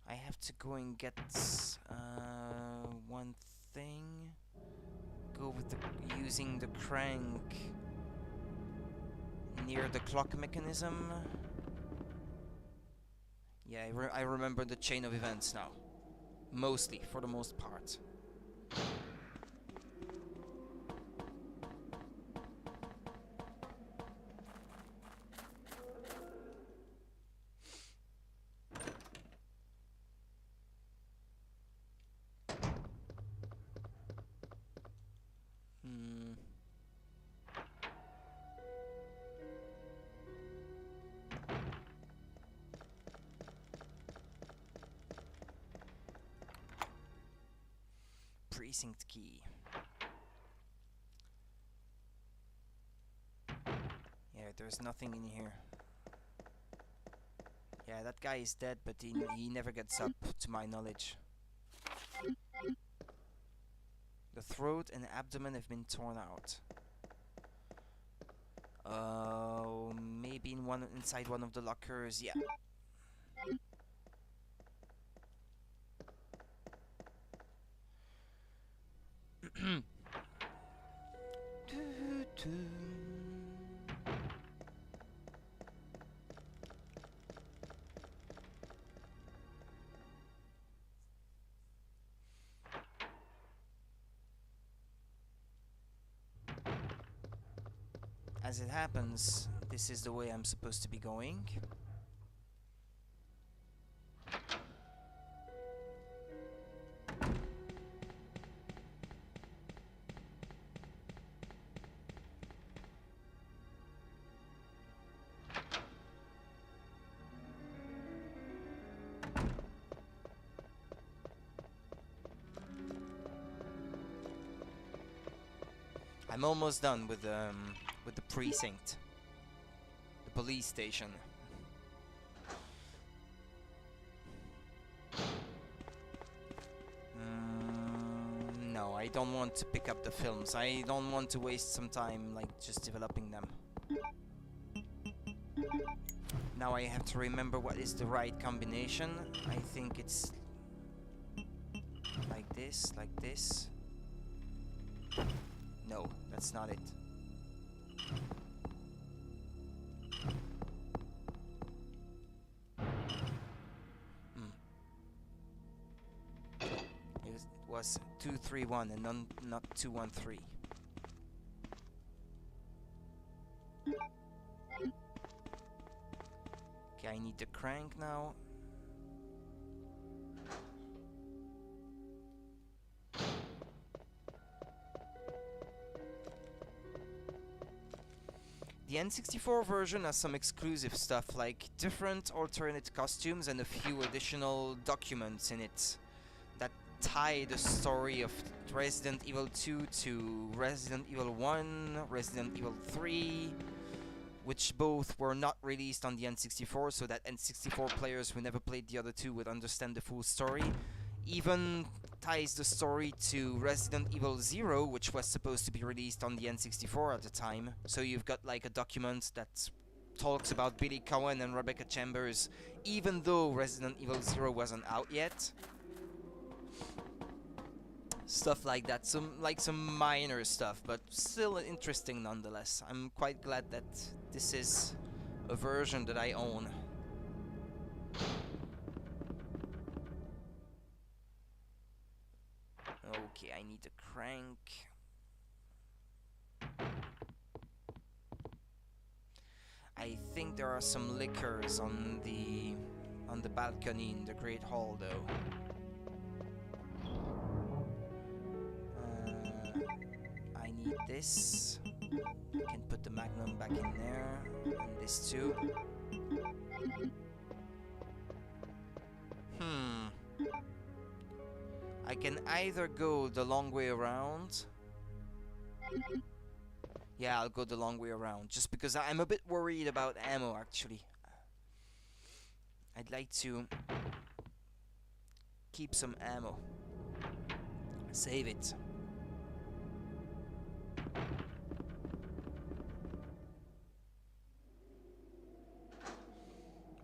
I have to go and get one thing. Go with using the crank near the clock mechanism. Yeah, I remember the chain of events now. Mostly, for the most part. Precinct key. Yeah, there's nothing in here. Yeah, that guy is dead, but he never gets up, to my knowledge. The throat and abdomen have been torn out. Maybe inside one of the lockers. Yeah. As it happens, this is the way I'm supposed to be going. I'm almost done with the precinct, the police station. No, I don't want to pick up the films. I don't want to waste some time like just developing them. Now I have to remember what is the right combination. I think it's like this, like this. No, that's not it. It was 231 and not 213. Okay, I need the crank now. The N64 version has some exclusive stuff like different alternate costumes and a few additional documents in it that tie the story of Resident Evil 2 to Resident Evil 1, Resident Evil 3, which both were not released on the N64, so that N64 players who never played the other two would understand the full story. Even ties the story to Resident Evil 0, which was supposed to be released on the N64 at the time. So you've got like a document that talks about Billy Cohen and Rebecca Chambers, even though Resident Evil 0 wasn't out yet. Stuff like that, some minor stuff, but still interesting nonetheless. I'm quite glad that this is a version that I own. Okay, I need a crank. I think there are some liquors on the balcony in the Great Hall, though. I need this. I can put the Magnum back in there, and this too. I can either go the long way around. Yeah, I'll go the long way around, just because I'm a bit worried about ammo, actually. I'd like to keep some ammo. Save it.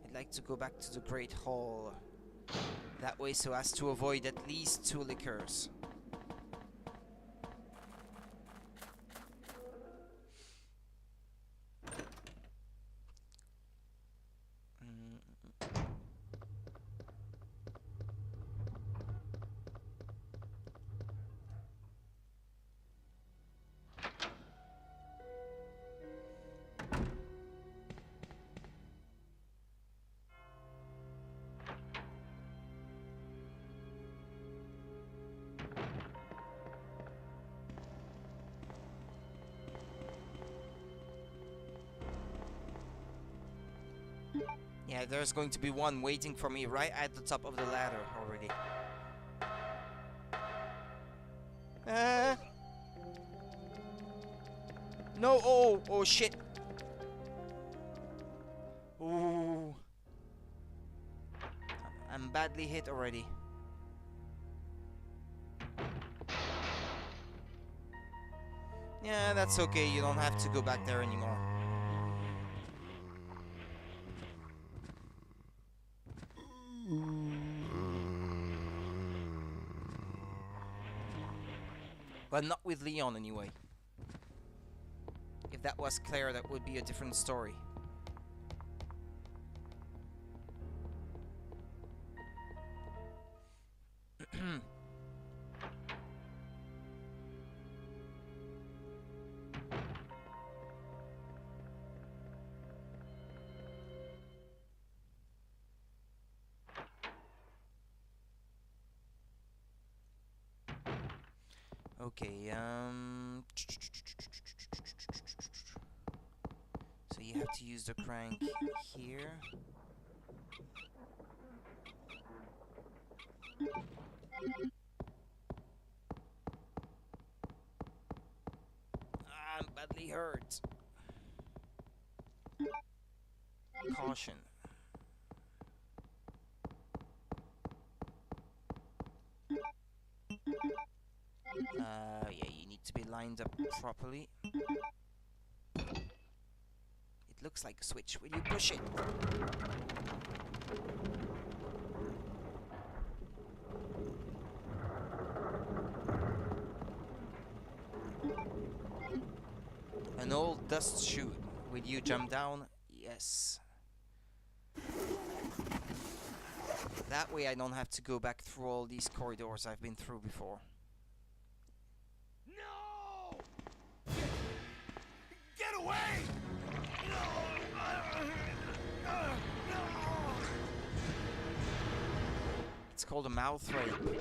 I'd like to go back to the Great Hall. That way, so as to avoid at least 2 liquors. Yeah, there's going to be one waiting for me right at the top of the ladder already. No, oh shit. Ooh. I'm badly hit already. Yeah, that's okay. You don't have to go back there anymore. Well, not with Leon anyway. If that was Claire, that would be a different story. Okay, so you have to use the crank here. I'm badly hurt. Caution. Yeah, you need to be lined up properly. It looks like a switch. Will you push it? An old dust chute. Will you jump down? Yes. That way I don't have to go back through all these corridors I've been through before. No! Get away! It's called a mouth rape.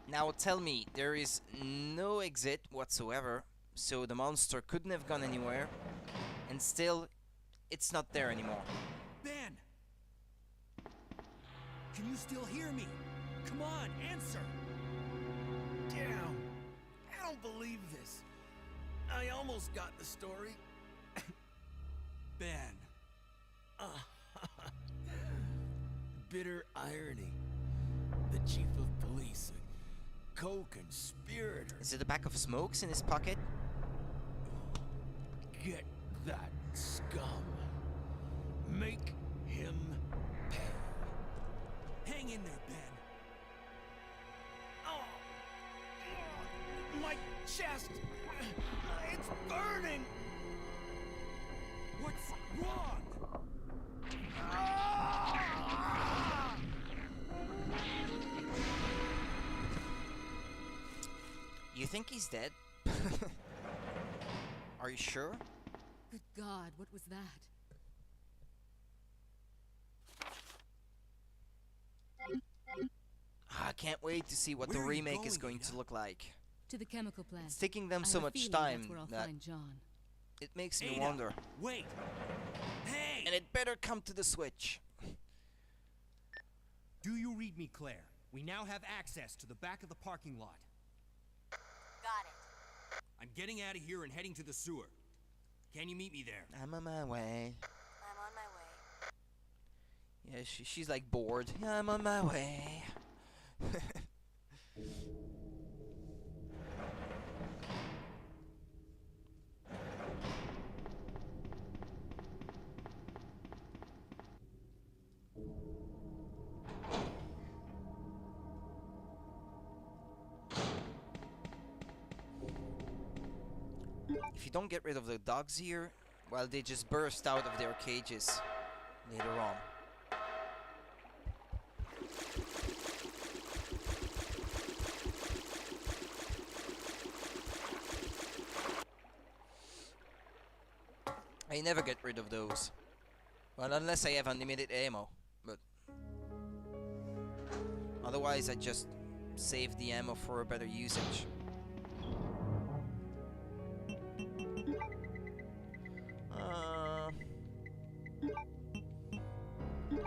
Now tell me, there is no exit whatsoever, so the monster couldn't have gone anywhere, and still, it's not there anymore. Ben! Can you still hear me? Come on, answer! Damn! I don't believe this. I almost got the story. Ben. Bitter irony. The chief of police, a co-conspirator. Is it a pack of smokes in his pocket? Get that scum. Make him pay. Hang in there, Ben. Oh, my chest. It's burning. What's wrong? You think he's dead? Are you sure? Good God, what was that? I can't wait to see what the Where are you remake is going, going to Ada? look like. To the chemical plant. It's taking them I so have a much feeling time that's where I'll that find John. it makes me Ada, wonder. Wait! Hey! And it better come to the Switch. Do you read me, Claire? We now have access to the back of the parking lot. Got it. I'm getting out of here and heading to the sewer. Can you meet me there? I'm on my way. I'm on my way. Yeah, she's like bored. Yeah, I'm on my way. If you don't get rid of the dogs here, well, they just burst out of their cages later on. I never get rid of those. Well, unless I have unlimited ammo, but otherwise I just save the ammo for a better usage.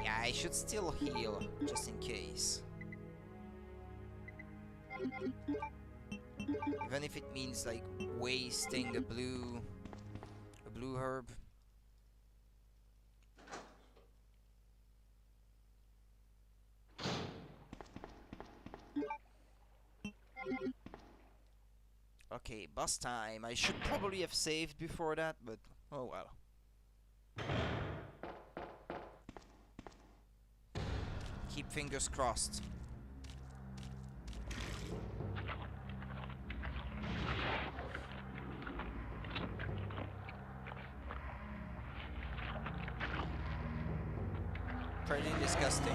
Yeah, I should still heal, just in case. Even if it means like wasting a blue herb. Okay, boss time. I should probably have saved before that, but oh well. Keep fingers crossed. Pretty disgusting.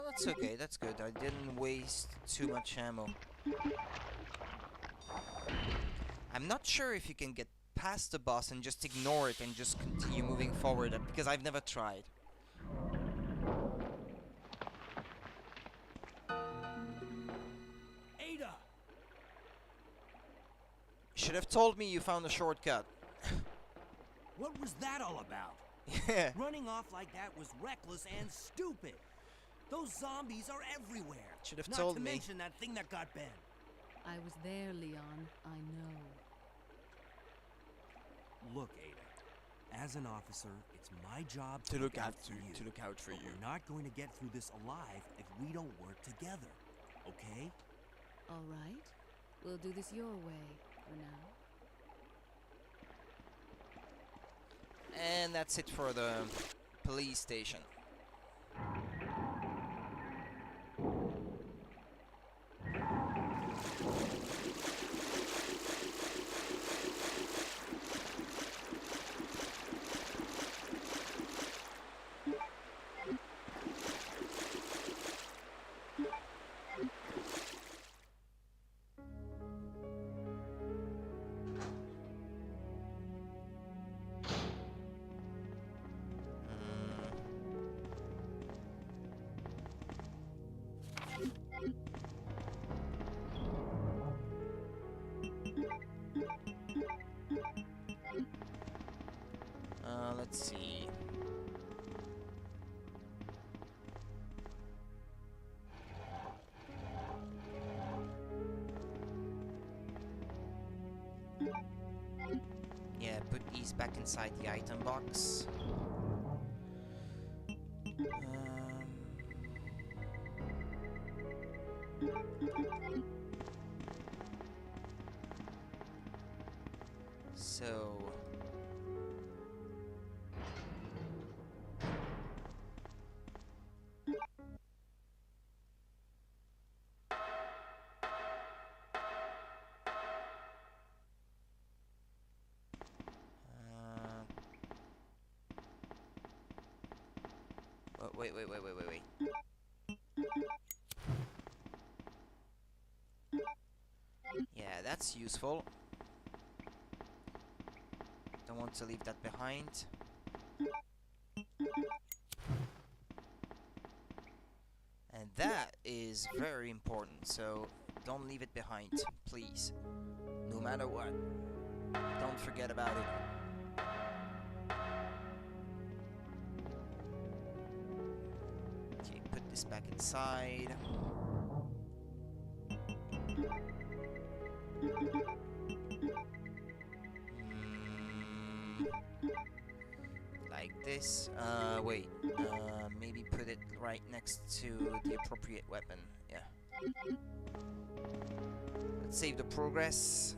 That's okay, that's good. I didn't waste too much ammo. I'm not sure if you can get past the boss and just ignore it and just continue moving forward, because I've never tried. Ada! Should have told me you found a shortcut. What was that all about? Yeah. Running off like that was reckless and stupid. Those zombies are everywhere. Should have Not told to me. mention that thing that got Ben. I was there, Leon. I know. Look, Ada. As an officer, it's my job To look out for you. to look out for But you. we're not going to get through this alive if we don't work together. Okay? All right. We'll do this your way for now. And that's it for the police station. Let's see. Yeah, put these back inside the item box. So wait. Yeah, that's useful. Don't want to leave that behind. And that is very important, so don't leave it behind, please. No matter what. Don't forget about it. Okay, put this back inside. Like this. Wait. Maybe put it right next to the appropriate weapon. Yeah. Let's save the progress.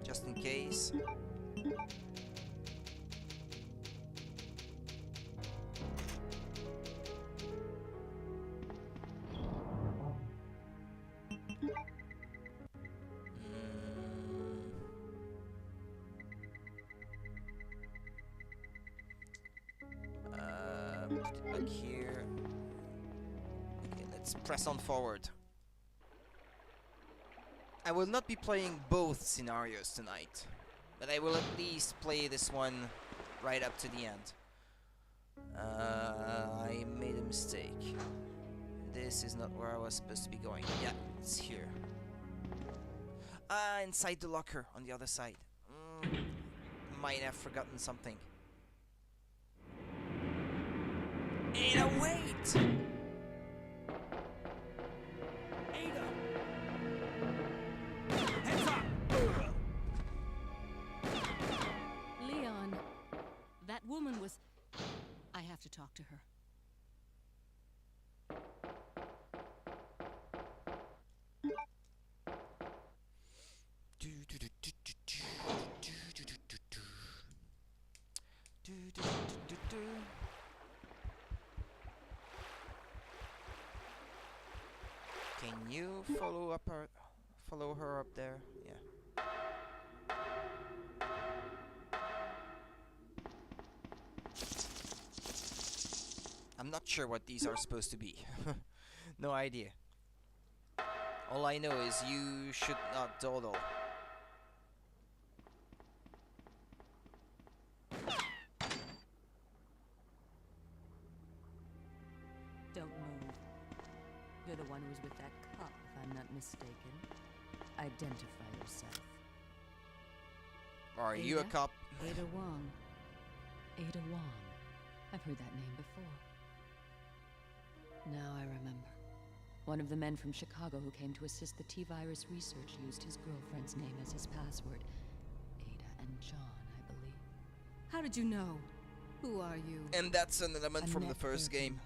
Just in case. Put it back here. Okay, let's press on forward. I will not be playing both scenarios tonight, but I will at least play this one right up to the end. I made a mistake. This is not where I was supposed to be going. Yeah, it's here. Ah, inside the locker on the other side. Might have forgotten something. Ada, wait! Ada! Heads up! Leon, that woman was... I have to talk to her. Can you follow her up there? Yeah. I'm not sure what these are supposed to be. No idea. All I know is you should not dawdle. Don't move. You're the one who was with that cop, if I'm not mistaken. Identify yourself. Are you a Ada? cop? Ada Wong. Ada Wong. I've heard that name before. Now I remember. One of the men from Chicago who came to assist the T-virus research used his girlfriend's name as his password. Ada and John, I believe. How did you know? Who are you? And that's an element from the Annette first Birkin. game.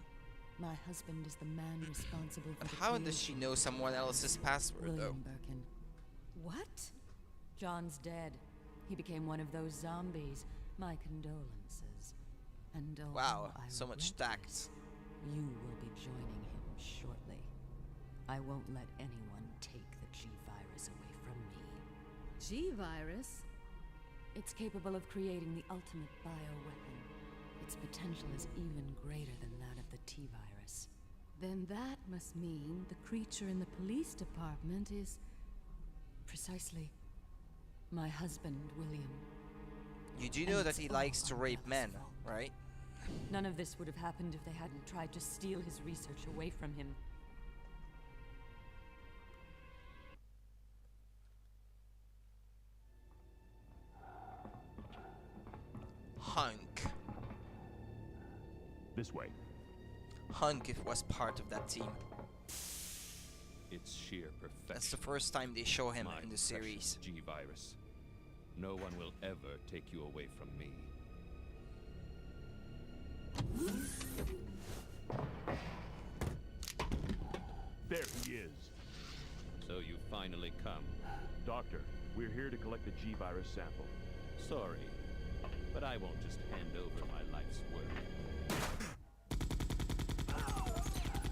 My husband is the man responsible for the How does she creation know of someone else's password, though? William Birkin. What? John's dead. He became one of those zombies. My condolences. And Wow, I so much regret tact. you will be joining him shortly. I won't let anyone take the G-virus away from me. G-virus? It's capable of creating the ultimate bioweapon. Its potential is even greater than that of the T-virus. Then that must mean the creature in the police department is... Precisely. My husband, William. You do And know that it's he all likes to rape Umbrella's men, fault. right? None of this would have happened if they hadn't tried to steal his research away from him. Hunk. This way. Hunk if was part of that team. It's sheer perfection. That's the first time they show him My in the precious series. G-virus. No one will ever take you away from me. There he is. So you finally come. Doctor, we're here to collect the G-virus sample. Sorry, but I won't just hand over my life's work.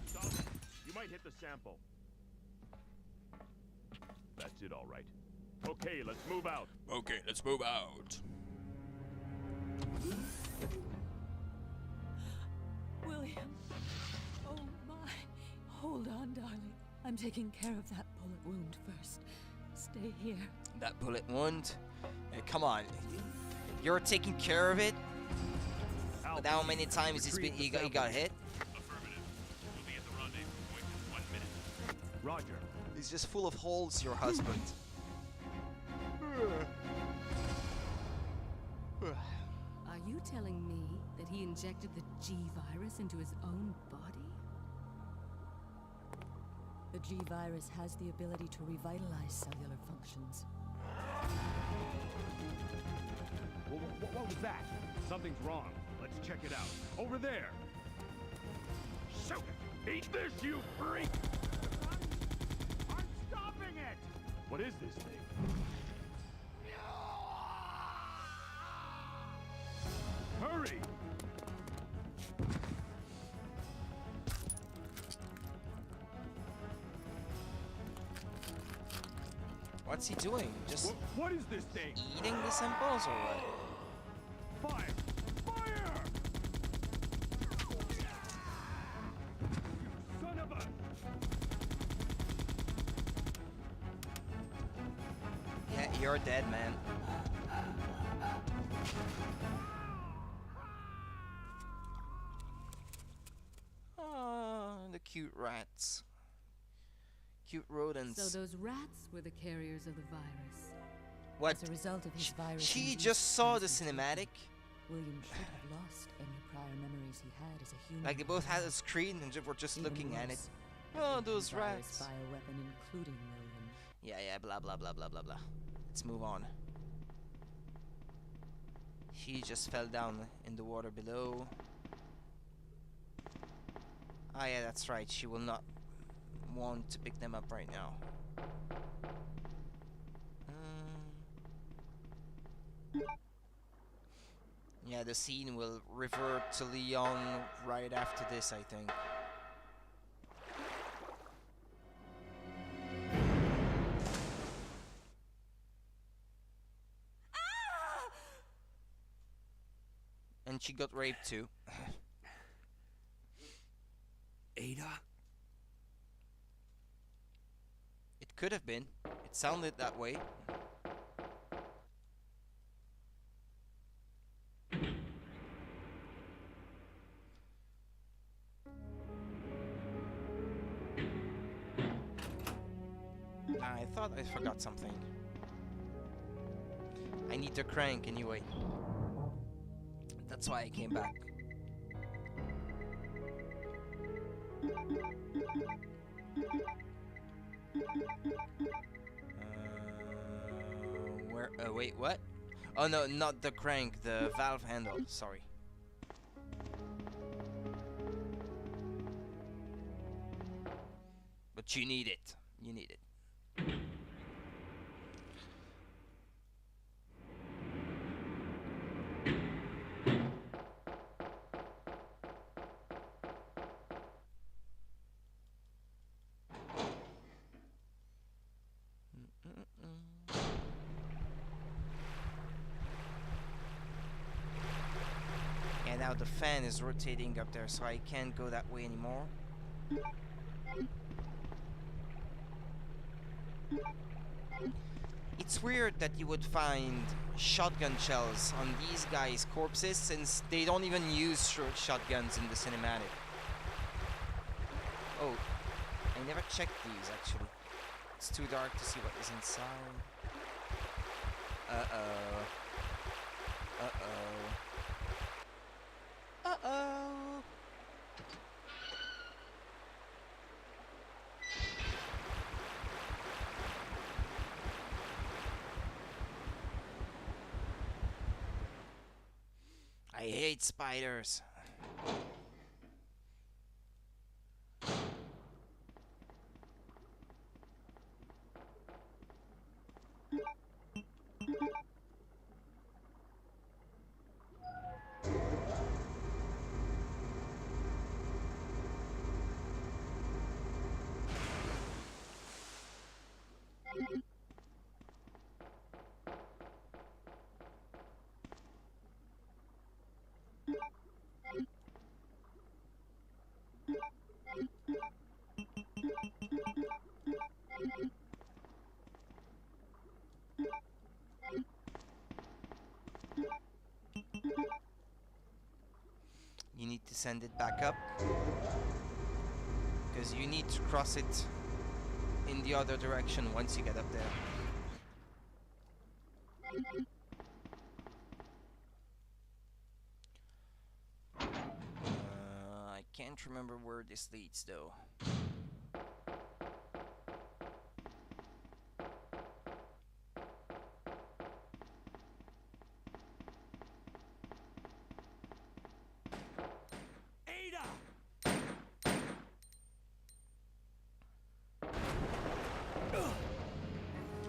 Stop it. You might hit the sample. That's it, all right. Okay, let's move out. Okay, let's move out. William! Oh my! Hold on, darling. I'm taking care of that bullet wound first. Stay here. That bullet wound. Hey, come on. You're taking care of it? But how many times he got hit? Affirmative. We'll be at the rendezvous point in 1 minute. Roger. He's just full of holes, your husband. Are you telling me that he injected the G-virus into his own body? The G-virus has the ability to revitalize cellular functions. What was that? Something's wrong. Let's check it out. Over there. Shoot it! Eat this, you freak! I'm stopping it! What is this thing? Hurry! What's he doing? Just What is this thing? eating the samples or what? Fire! Fire! You son of a... Yeah, you're dead, man. Oh, the cute rats. Cute rodents. So those rats were the carriers of the virus. What? As a result of his virus She induced just saw the concentration, cinematic. William should have lost any prior memories he had as a human. Like they both had a screen and were just Even looking at it. worse, Oh, every those virus rats. bioweapon, including William. Yeah, blah blah blah blah blah blah. Let's move on. She just fell down in the water below. Ah, yeah, that's right. She will not want to pick them up right now. Yeah, the scene will revert to Leon right after this, I think. And she got raped too. Ada? It could have been. It sounded that way. I thought I forgot something. I need the crank anyway. That's why I came back. Where? Wait, what? Oh no, not the crank, the valve handle. Sorry. But you need it. You need it. And now the fan is rotating up there, so I can't go that way anymore. It's weird that you would find shotgun shells on these guys' corpses, since they don't even use shotguns in the cinematic. Oh, I never checked these actually. It's too dark to see what is inside. Uh-oh. Uh-oh. Uh-oh. I hate spiders. You need to send it back up, because you need to cross it in the other direction once you get up there. I can't remember where this leads though.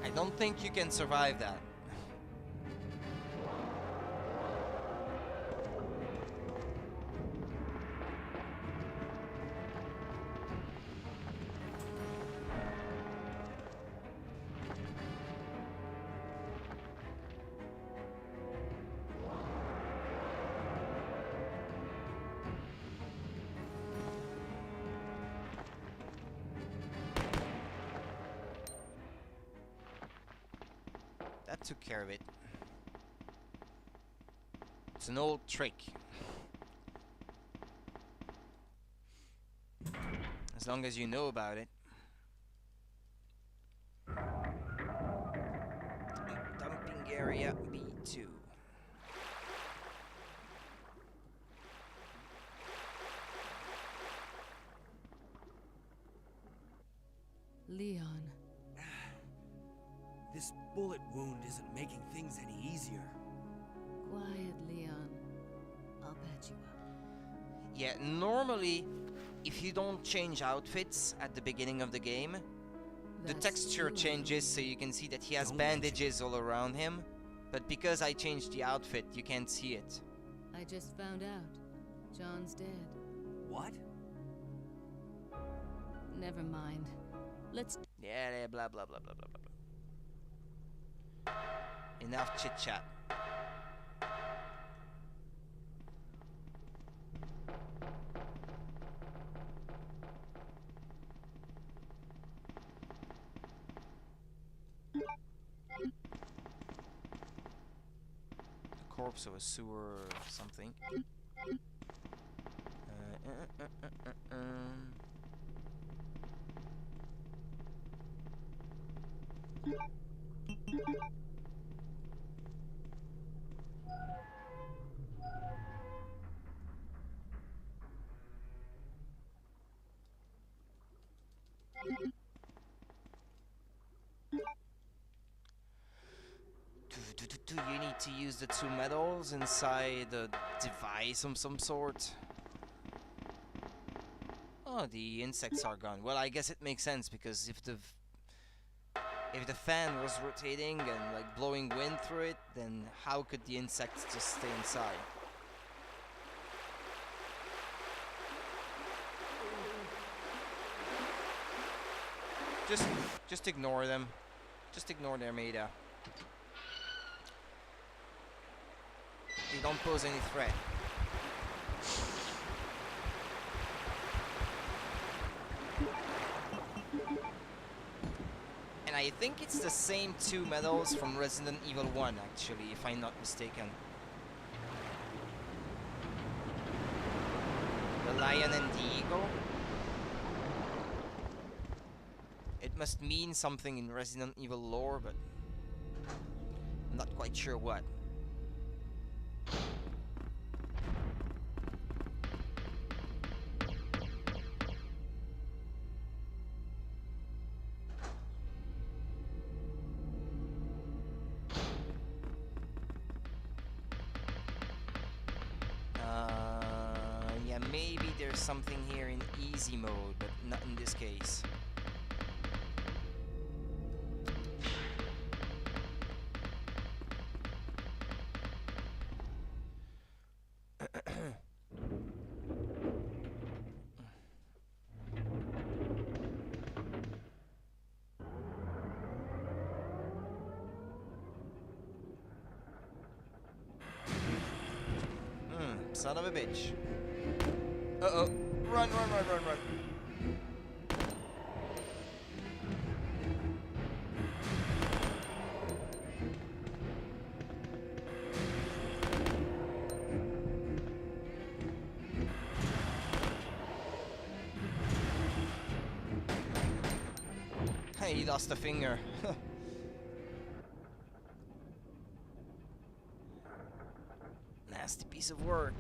I don't think you can survive that. That took care of it. It's an old trick. As long as you know about it. Dumping area B2. Leon. This bullet wound isn't making things any easier. Quiet, Leon. I'll patch you up. Yeah, normally, if you don't change outfits at the beginning of the game, the That's texture true. changes so you can see that he has Don't mention bandages all around him. But because I changed the outfit, you can't see it. I just found out. John's dead. What? Never mind. Let's... Yeah, blah blah blah blah blah blah. Enough chit chat. corpse of a sewer or something. Do you need to use the 2 metals inside the device of some sort? Oh, the insects are gone. Well, I guess it makes sense because if the fan was rotating and like blowing wind through it, then how could the insects just stay inside? Just ignore them. Just ignore their meta. They don't pose any threat. And I think it's the same 2 medals from Resident Evil 1 actually, if I'm not mistaken. The lion and the eagle. It must mean something in Resident Evil lore, but I'm not quite sure what. Yeah, maybe there's something here in easy mode, but not in this case. Son of a bitch. Uh-oh. Run, run, run, run, run. Hey, he lost a finger. Nasty piece of work.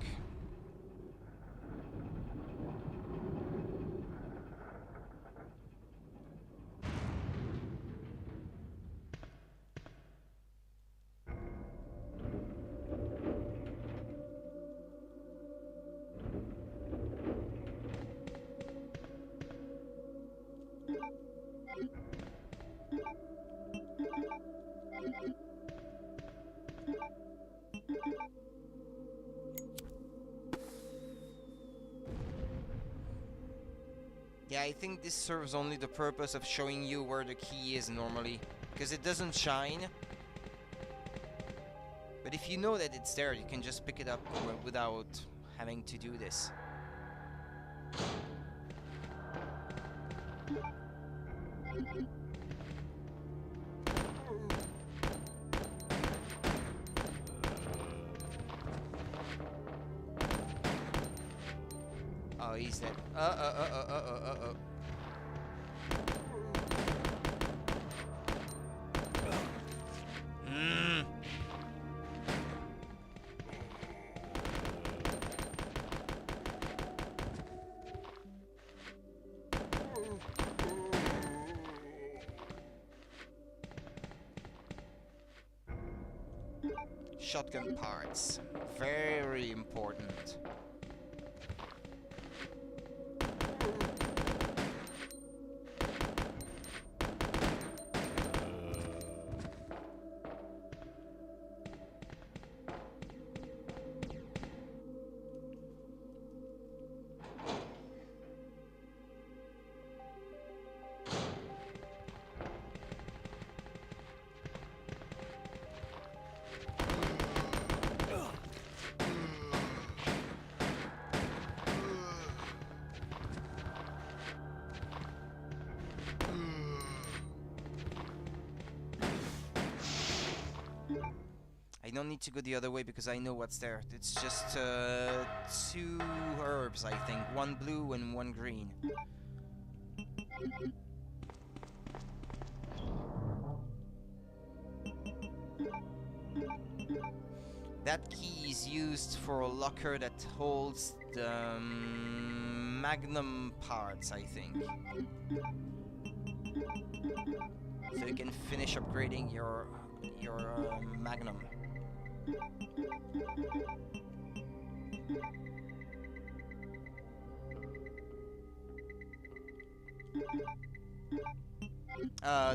Yeah, I think this serves only the purpose of showing you where the key is normally, because it doesn't shine. But if you know that it's there, you can just pick it up without having to do this. Oh, he's dead. Shotgun parts. Very important. I don't need to go the other way because I know what's there. It's just 2 herbs, I think. 1 blue and 1 green. That key is used for a locker that holds the magnum parts, I think. So you can finish upgrading your magnum.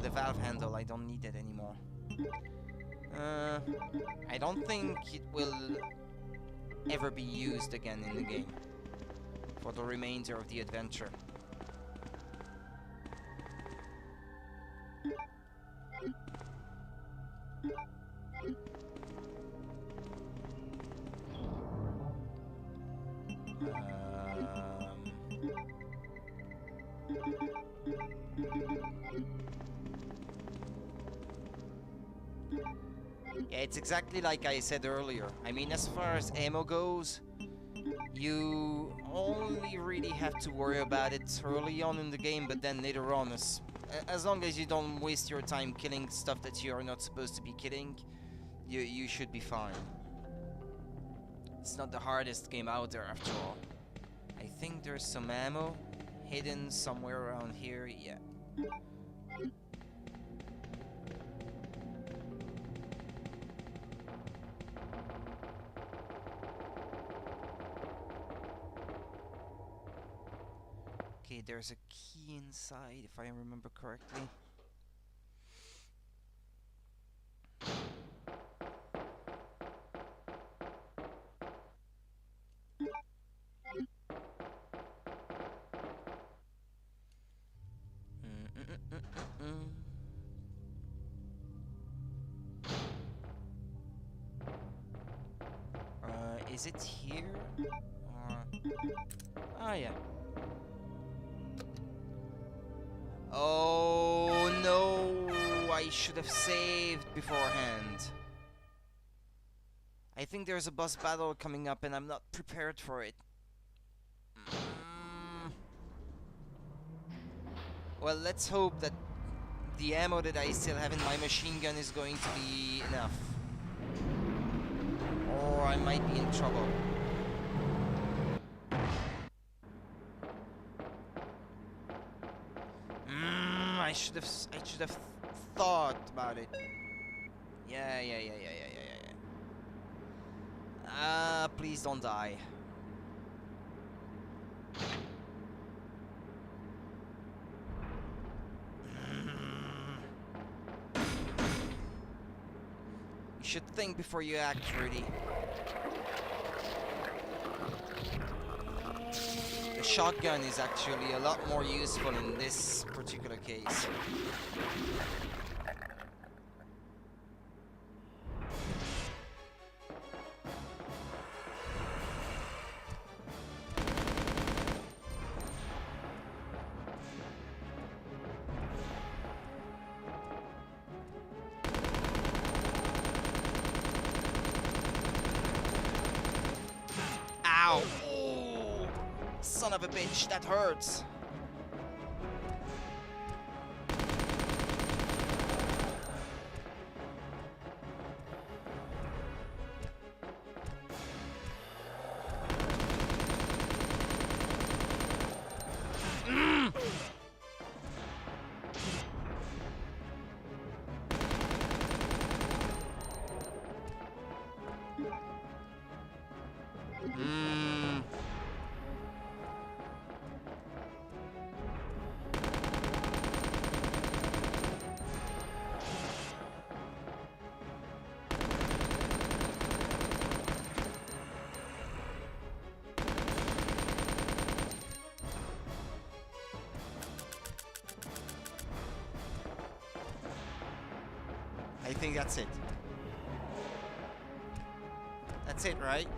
The valve handle, I don't need it anymore. I don't think it will ever be used again in the game for the remainder of the adventure. Yeah, it's exactly like I said earlier. I mean, as far as ammo goes, you only really have to worry about it early on in the game, but then later on, as long as you don't waste your time killing stuff that you are not supposed to be killing, you should be fine. It's not the hardest game out there after all. I think there's some ammo hidden somewhere around here, yeah. Okay, there's a key inside, if I remember correctly. Is it here? Or... Ah, yeah. Oh no, I should have saved beforehand. I think there's a boss battle coming up and I'm not prepared for it. Well, let's hope that the ammo that I still have in my machine gun is going to be enough. Or I might be in trouble. I should have thought about it. Yeah. Please don't die. You should think before you act, Rudy. The shotgun is actually a lot more useful in this particular case. Ow! Oh, son of a bitch, that hurts. I think that's it. That's it, right?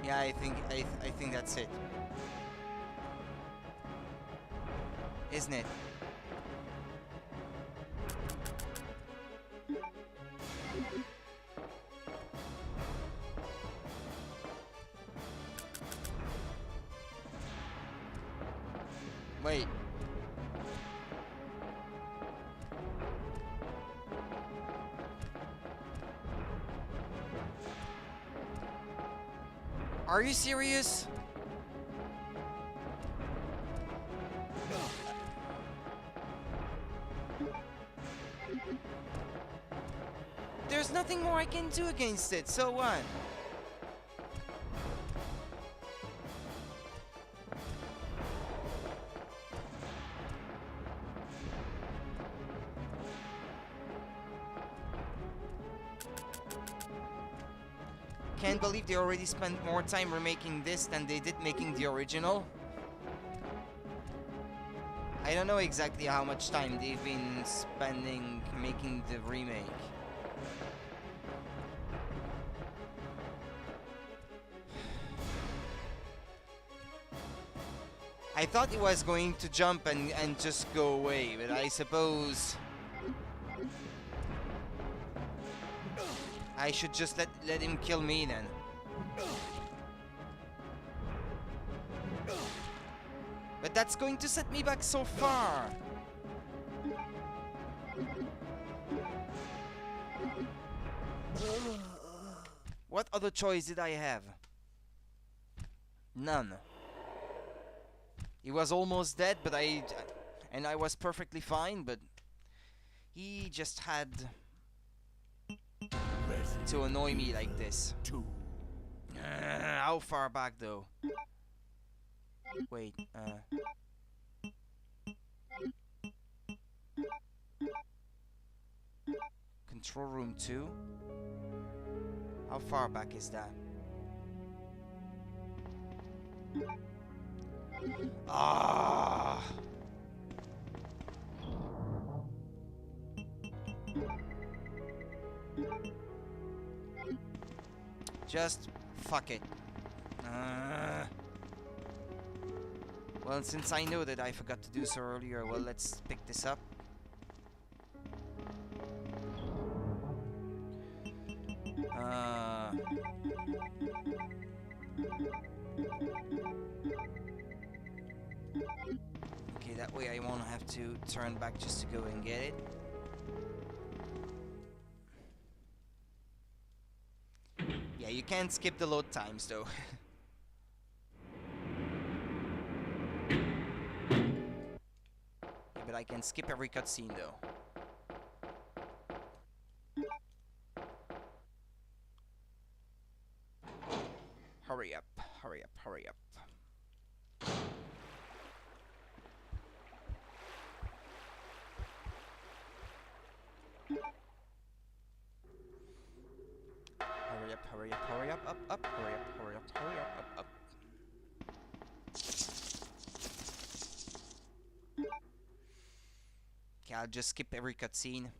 Yeah, I think that's it. isn't it? Wait. Are you serious? There's nothing more I can do against it, so what? Can't believe they already spent more time remaking this than they did making the original. I don't know exactly how much time they've been spending making the remake. I thought it was going to jump and just go away, but I suppose I should just let him kill me then. But that's going to set me back so far. What other choice did I have? None. He was almost dead, but I was perfectly fine, but he just had to annoy me like this. How far back though? Wait, Control room 2? How far back is that? Ah! Just fuck it. Well, since I know that I forgot to do so earlier, well, let's pick this up. Okay, that way I won't have to turn back just to go and get it. Yeah, you can't skip the load times though. But I can skip every cutscene though. Hurry up, hurry up, hurry up. Hurry up, hurry up, hurry up, up, hurry up, hurry up, hurry up, up. Okay, I'll just skip every cutscene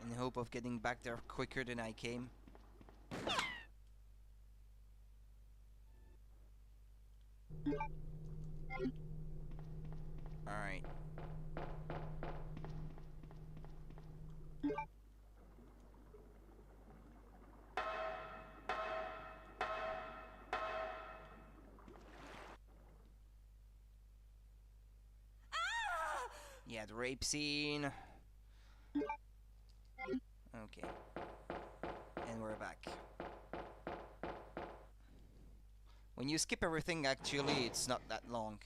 in the hope of getting back there quicker than I came. Alright. Yeah, the rape scene. Okay. And we're back. When you skip everything, actually, it's not that long.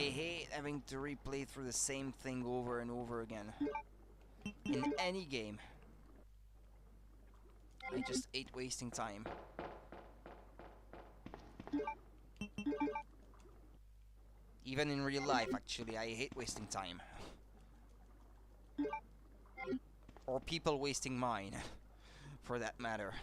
hate having to replay through the same thing over and over again. In any game. I just hate wasting time. Even in real life, actually, I hate wasting time. Or people wasting mine, for that matter.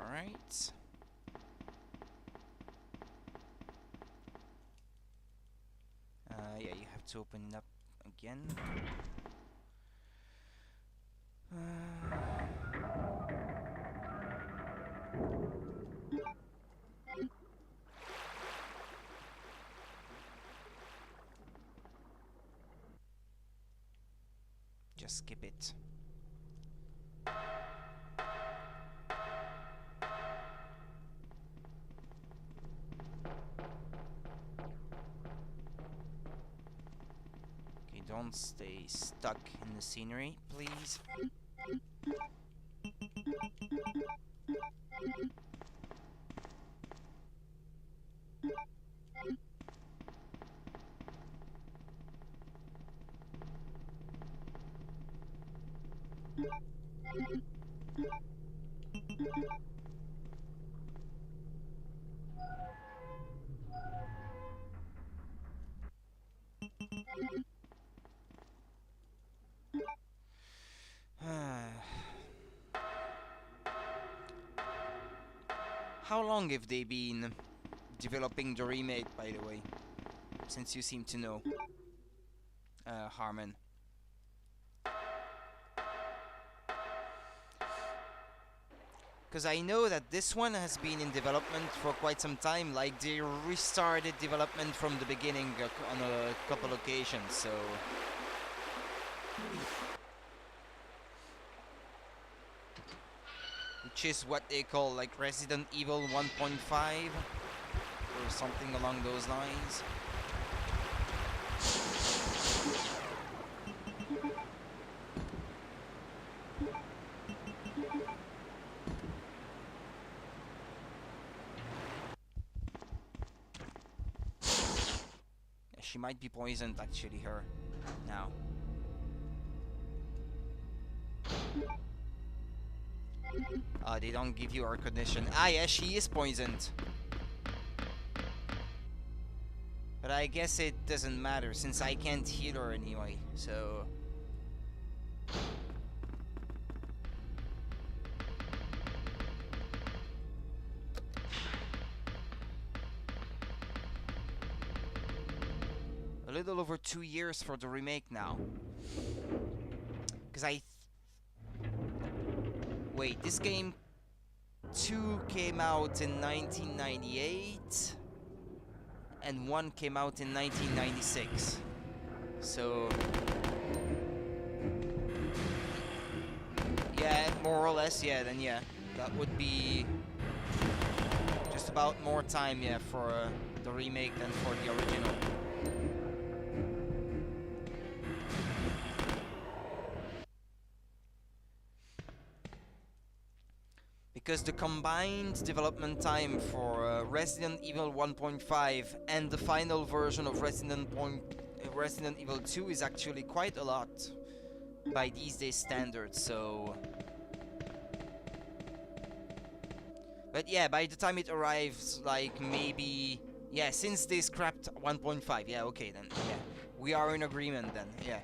Alright. Yeah, you have to open it up again. Just skip it. Okay, don't stay stuck in the scenery, please. How long have they been developing the remake, by the way? Since you seem to know, Harmon. Because I know that this one has been in development for quite some time. Like, they restarted development from the beginning on a couple occasions, so... Which is what they call, like, Resident Evil 1.5, or something along those lines. She might be poisoned, actually, her, now. They don't give you her condition. Ah, yeah, she is poisoned. But I guess it doesn't matter, since I can't heal her anyway, so... A little over 2 years for the remake now. Because wait, this game 2 came out in 1998 and 1 came out in 1996. So yeah, more or less, yeah, then yeah, that would be just about more time, yeah, for the remake than for the original. Because the combined development time for Resident Evil 1.5 and the final version of Resident Evil 2 is actually quite a lot by these days standards, so... But yeah, by the time it arrives, like, maybe... Yeah, since they scrapped 1.5, yeah, okay then, yeah. We are in agreement then, yeah.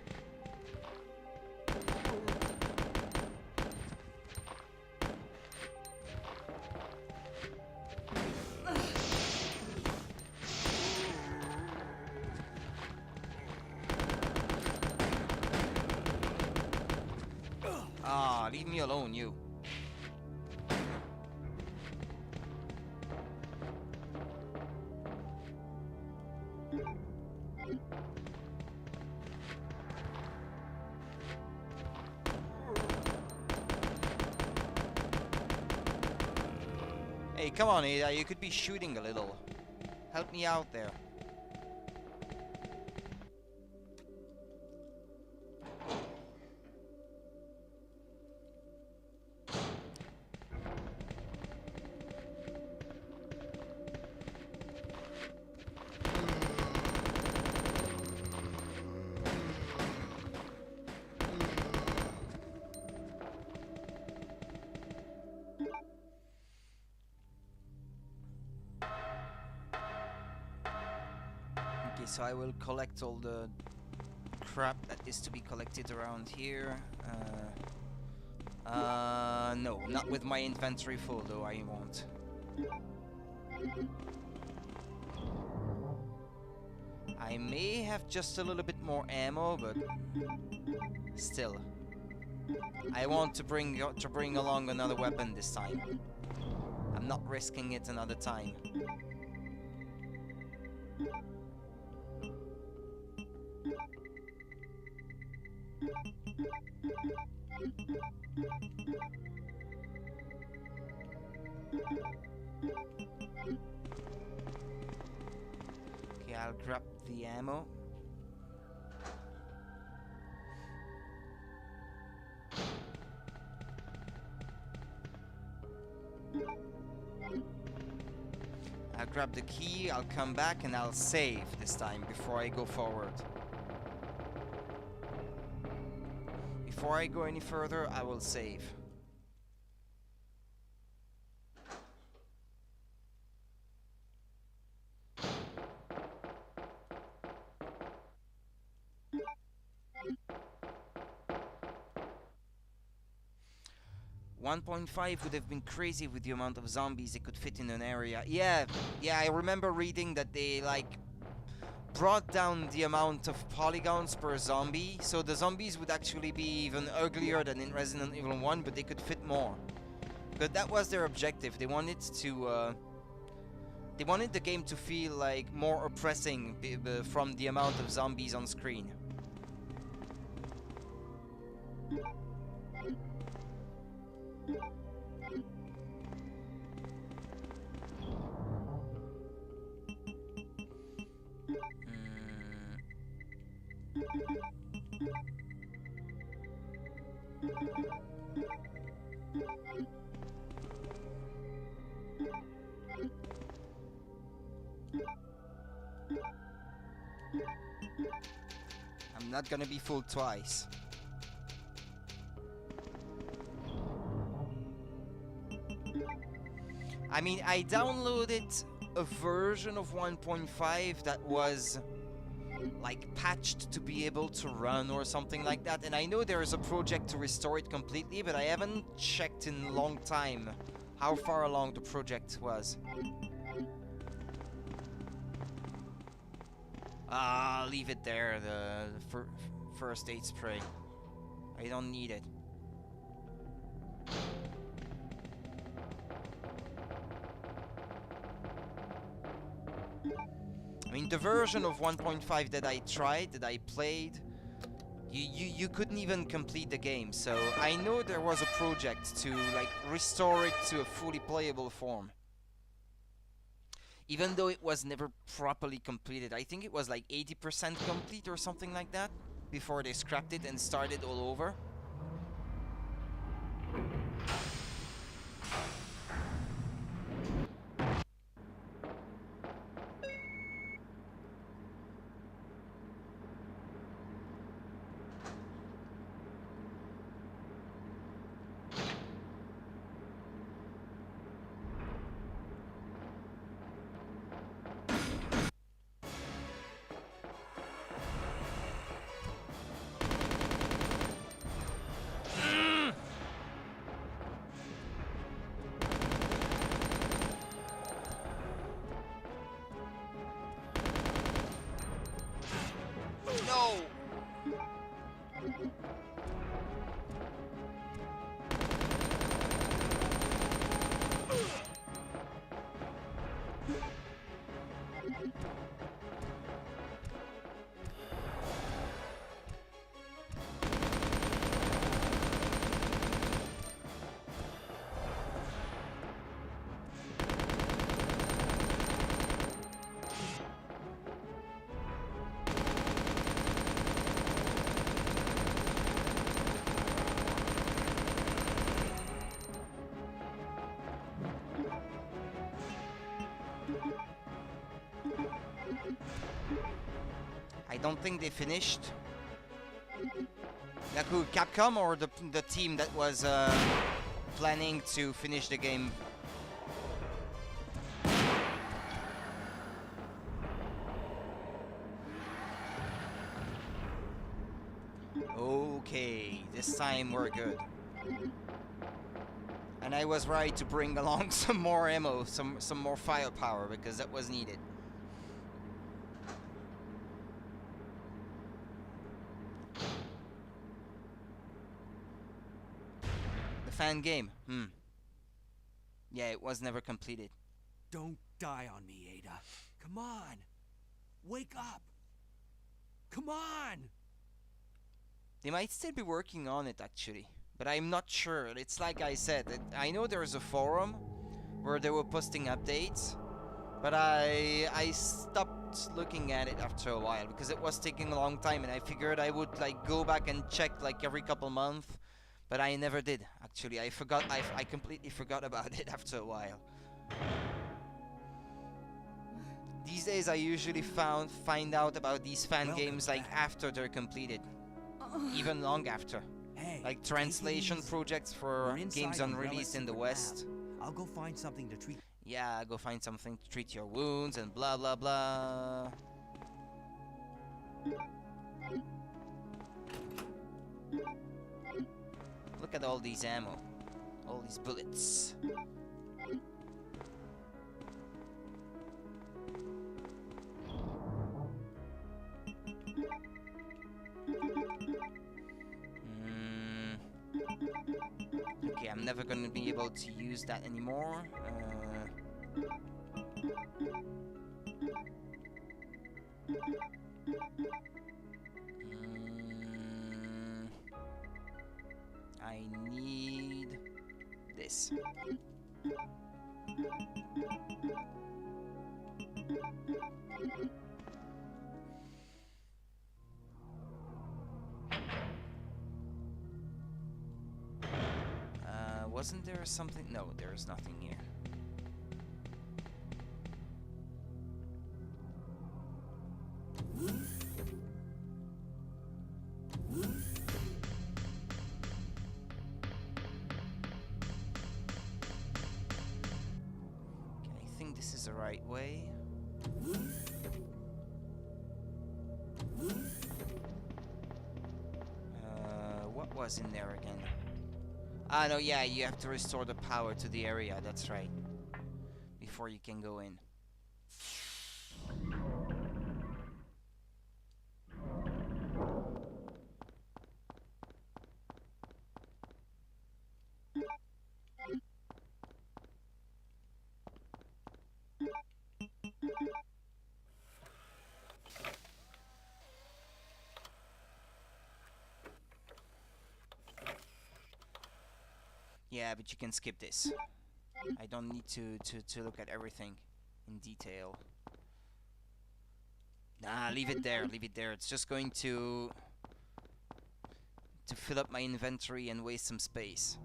leave me alone, you. Hey, come on, Ada, you could be shooting a little. Help me out there. Okay, so I will collect all the crap that is to be collected around here. No, not with my inventory full, though. I won't. I may have just a little bit more ammo, but still, I want to bring along another weapon this time. I'm not risking it another time. Okay, I'll grab the ammo. I'll grab the key, I'll come back and I'll save this time before I go forward. Before I go any further, I will save. .5 would have been crazy with the amount of zombies they could fit in an area. Yeah, I remember reading that they like brought down the amount of polygons per zombie, so the zombies would actually be even uglier than in Resident Evil 1, but they could fit more. But that was their objective. They wanted to they wanted the game to feel like more oppressing from the amount of zombies on screen. I'm not gonna be fooled twice. I mean, I downloaded a version of 1.5 that was like patched to be able to run or something like that, and I know there is a project to restore it completely, but I haven't checked in a long time how far along the project was. Leave it there, the first aid spray. I don't need it. I mean, the version of 1.5 that I tried, that I played, you couldn't even complete the game. So I know there was a project to like restore it to a fully playable form. Even though it was never properly completed. I think it was like 80% complete or something like that before they scrapped it and started all over. I don't think they finished. Like who, Capcom or the team that was planning to finish the game? Okay, this time we're good. And I was right to bring along some more ammo, some more firepower, because that was needed. The fan game. Yeah, it was never completed. Don't die on me, Ada. Come on. Wake up. Come on. They might still be working on it, actually. But I'm not sure. It's like I said, I know there's a forum where they were posting updates, but I stopped looking at it after a while because it was taking a long time, and I figured I would like go back and check like every couple months, but I never did. Actually, I forgot. I completely forgot about it after a while. These days, I usually find out about these fan Welcome games like back. after they're completed, even long after. Hey, Like take it translation easy. projects for We're inside games Umbrella's unreleased in the secret West. lab. I'll go find something to treat. Yeah, go find something to treat your wounds and blah blah blah. Look at all these ammo. All these bullets. Okay, I'm never gonna be able to use that anymore. I need this. Wasn't there something? No, there's nothing here. Okay, I think this is the right way. What was in there again? Ah, no, yeah, you have to restore the power to the area, that's right. Before you can go in. Yeah, but you can skip this. I don't need to look at everything in detail. Nah, leave it there, leave it there. It's just going to fill up my inventory and waste some space.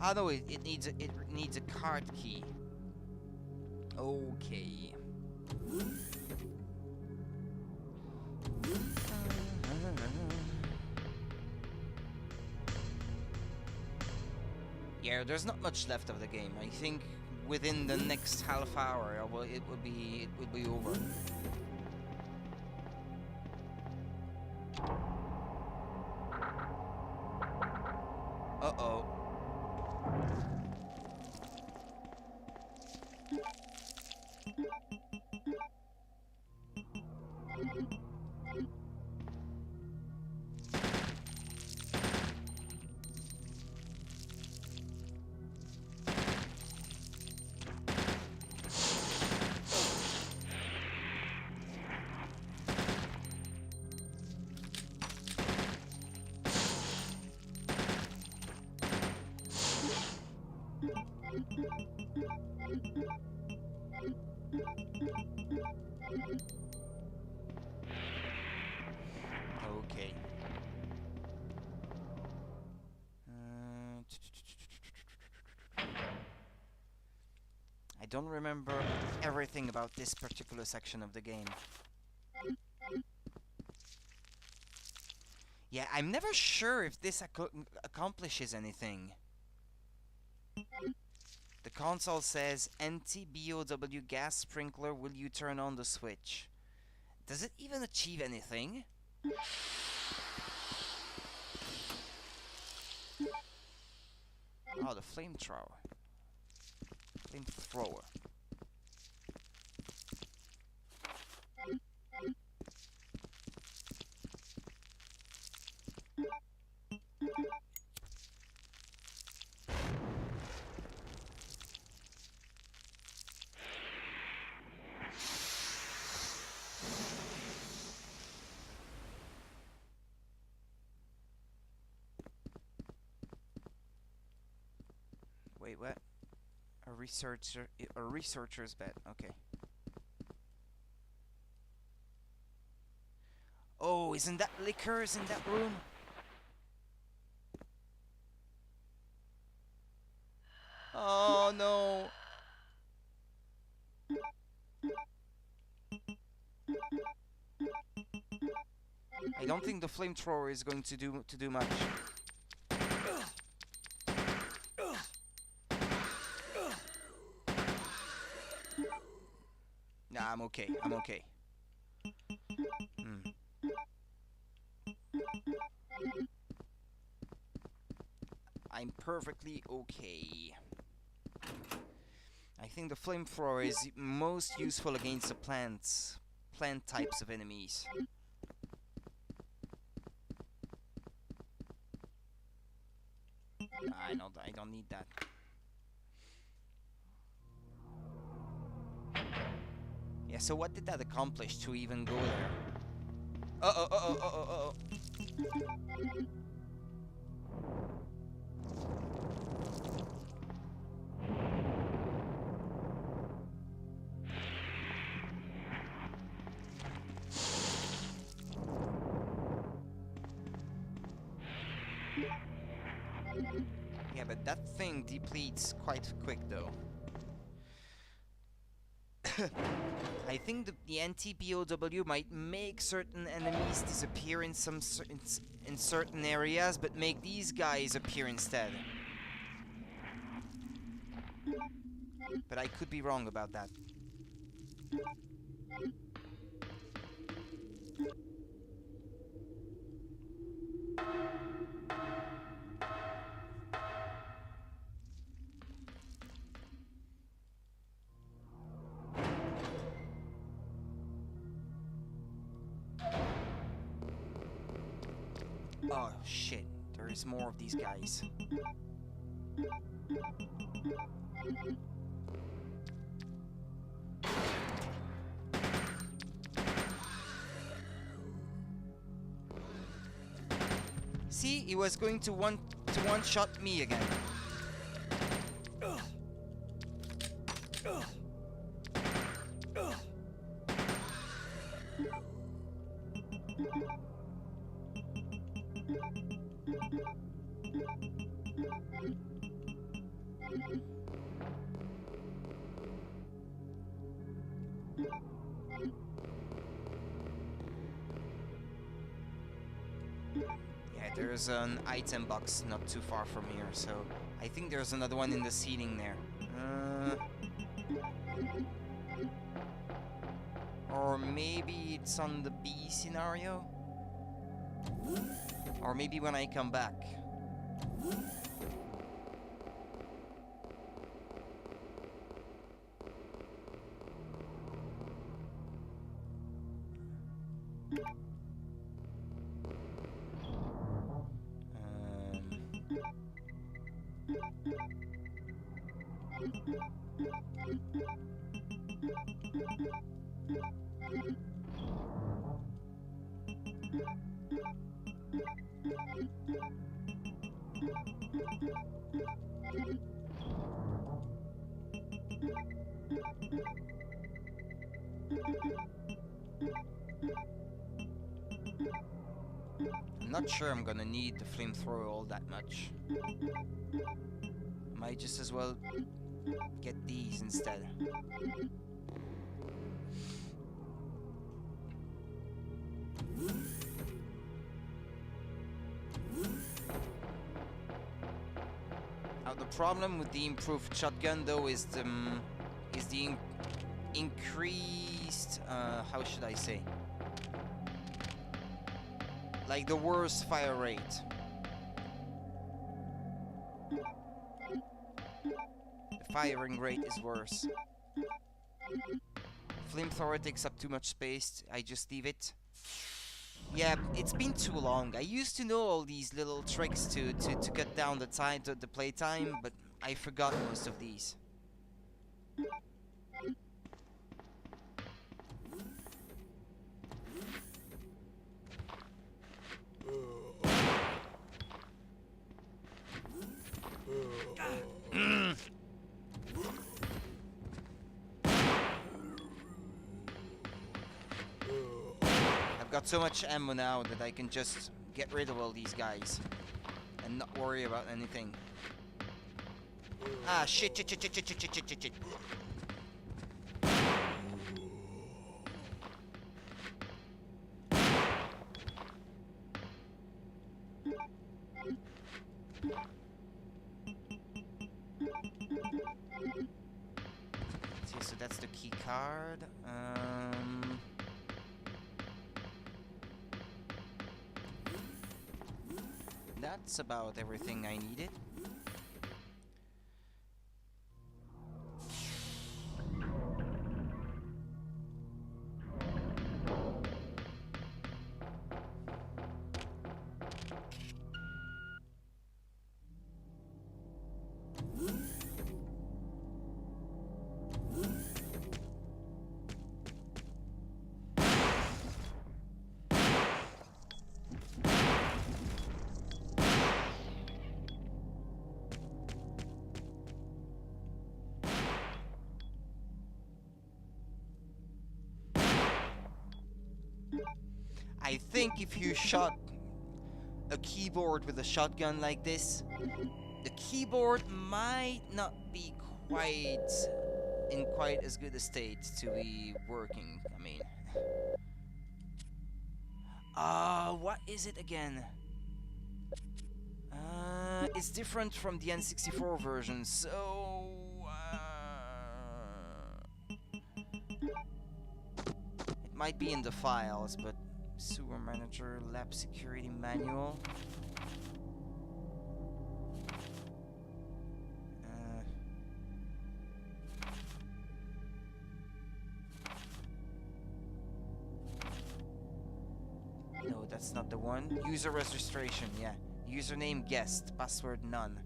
Ah no, it needs a card key. Okay. Yeah, there's not much left of the game. I think within the next half hour, it will be over. Uh-oh. Okay. I don't remember everything about this particular section of the game. Yeah, I'm never sure if this accomplishes anything. The console says anti-BOW gas sprinkler, will you turn on the switch? Does it even achieve anything? Oh, the flamethrower. Flamethrower. Wait, what? A researcher's bed. Okay. Oh, isn't that liquors in that room? Oh no. I don't think the flamethrower is going to do much. Nah, I'm okay. I'm okay. I'm perfectly okay. I think the flamethrower is most useful against the plant types of enemies. I don't need that. Yeah, so what did that accomplish to even go there? Uh-oh, uh-oh, uh-oh, uh-oh. Yeah, but that thing depletes quite quick though. I think the anti-BOW might make certain enemies disappear in in certain areas, but make these guys appear instead. But I could be wrong about that. Oh shit, there is more of these guys. See, he was going to one-shot me again. Yeah, there's an item box not too far from here, so I think there's another one in the ceiling there. Or maybe it's on the B scenario? Or maybe when I come back. I'm not sure I'm gonna need the flamethrower all that much. Might just as well get these instead. Now the problem with the improved shotgun though is the increased how should I say? Like the worse fire rate. The firing rate is worse. Flamethrower takes up too much space. I just leave it. Yeah, it's been too long. I used to know all these little tricks to cut down the time, the play time, but I forgot most of these. I've got so much ammo now that I can just get rid of all these guys and not worry about anything. Ah, shit. See, so that's the key card. That's about everything I needed. I think if you shot a keyboard with a shotgun like this, the keyboard might not be in quite as good a state to be working. I mean, what is it again? It's different from the N64 version, so it might be in the files, but sewer manager, lab security manual. No, that's not the one. User registration, yeah. Username guest, password none.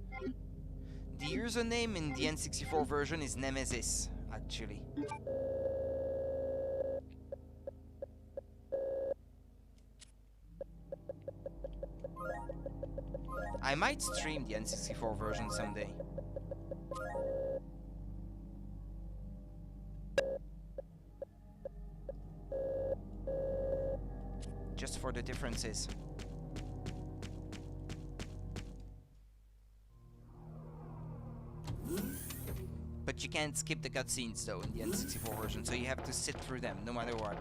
The username in the N64 version is Nemesis, actually. I might stream the N64 version someday. Just for the differences. But you can't skip the cutscenes though in the N64 version, so you have to sit through them no matter what.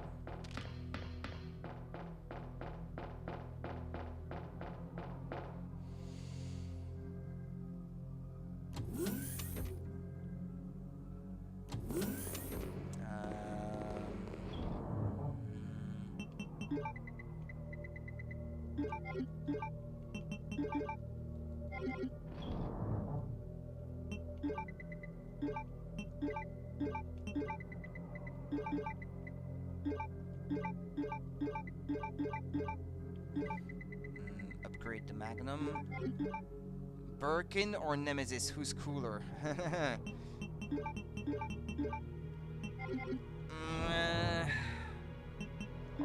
Upgrade the Magnum. Birkin or Nemesis? Who's cooler?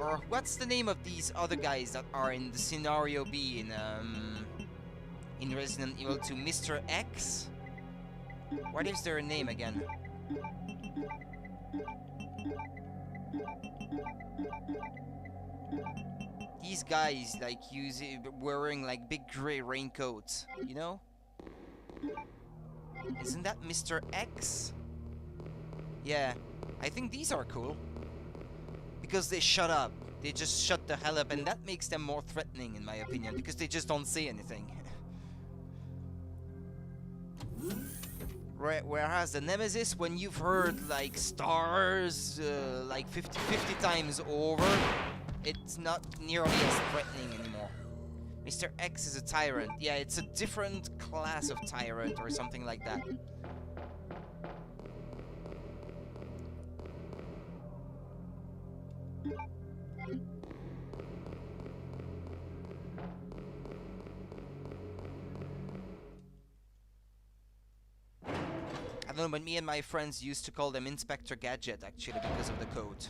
Or what's the name of these other guys that are in the scenario B in Resident Evil 2? Mr. X? What is their name again? These guys like wearing like big grey raincoats, you know? Isn't that Mr. X? Yeah, I think these are cool. Because they shut up. They just shut the hell up, and that makes them more threatening in my opinion, because they just don't say anything. Whereas the Nemesis, when you've heard like stars like 50 times over, it's not nearly as threatening anymore. Mr. X is a tyrant. Yeah, it's a different class of tyrant or something like that. I don't know, but me and my friends used to call them Inspector Gadget actually because of the code.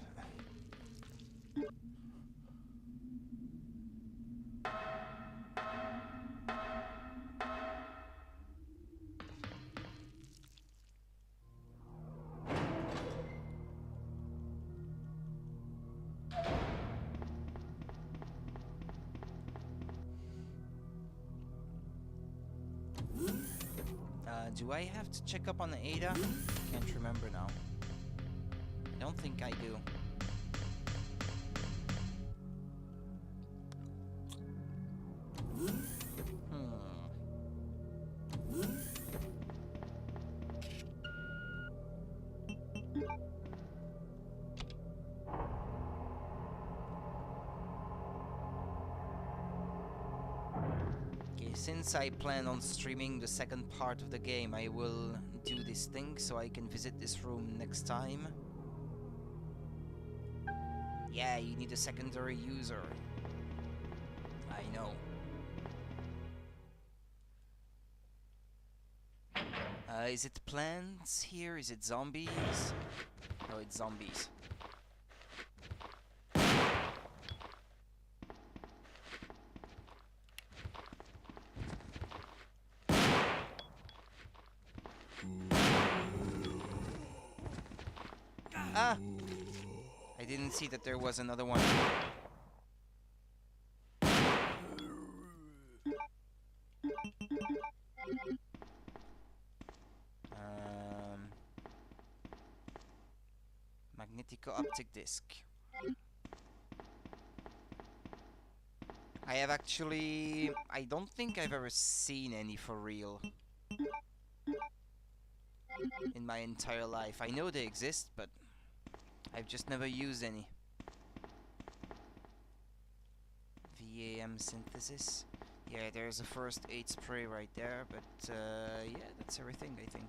Do I have to check up on Ada? Can't remember now. I don't think I do. Since I plan on streaming the second part of the game, I will do this thing so I can visit this room next time. Yeah, you need a secondary user. I know. Is it plants here? Is it zombies? No, it's zombies. Ah! I didn't see that there was another one. Magnetico-optic disc. I have actually... I don't think I've ever seen any for real. In my entire life. I know they exist, but I've just never used any. VAM synthesis. Yeah, there's a first aid spray right there, but yeah, that's everything, I think.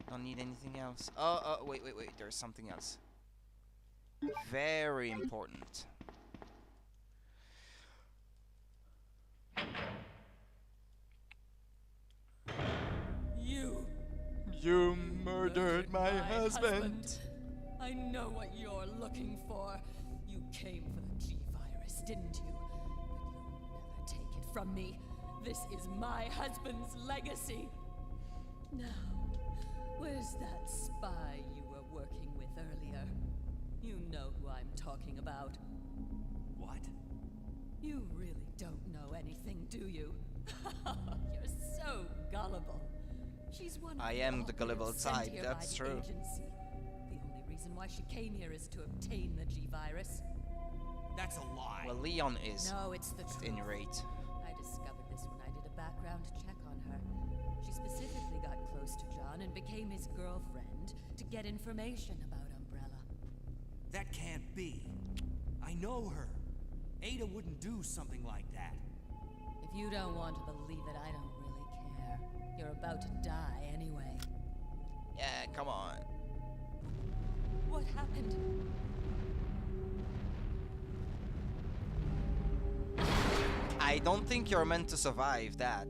Don't need anything else. Oh, wait, there's something else. Very important. You murdered my husband. I know what you're looking for. You came for the G-Virus, didn't you? But you'll never take it from me. This is my husband's legacy. Now, where's that spy you were working with earlier? You know who I'm talking about. What? You really don't know anything, do you? You're so gullible. She's one I am the gullible type, that's true. Agency. The only reason why she came here is to obtain the G-Virus. That's a lie. Well, Leon is. No, it's the truth. At any rate. I discovered this when I did a background check on her. She specifically got close to John and became his girlfriend to get information about Umbrella. That can't be. I know her. Ada wouldn't do something like that. If you don't want to believe it, I don't really care. You're about to die anyway. Yeah, come on. What happened? I don't think you're meant to survive that.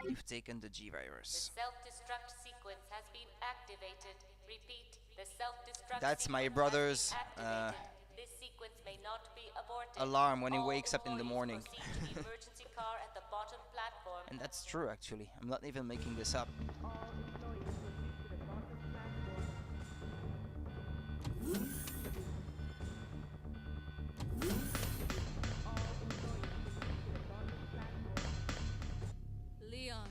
You've taken the G The virus. self-destruct sequence has been activated. Repeat, the self-destruct That's my sequence brother's, has been activated. This sequence may not be aborted. alarm when he All wakes up in the employees morning. proceed to the emergency car at the bottom platform. And that's true, actually. I'm not even making this up. Leon.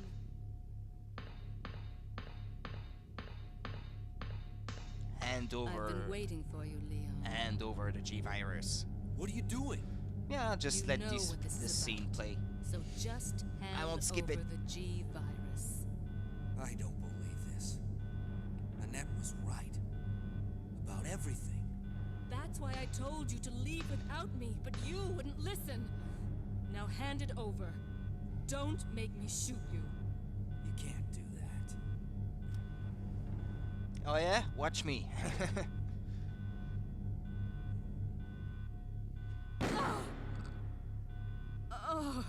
Hand I've over. been waiting for you, Leon. Hand over the G virus. What are you doing? Yeah, just You let know this what this is scene about. play. So just hand won't skip over it. the G virus. I don't believe this. Annette was right. About everything. That's why I told you to leave without me, but you wouldn't listen. Now hand it over. Don't make me shoot you. You can't do that. Oh yeah? Watch me. Oh,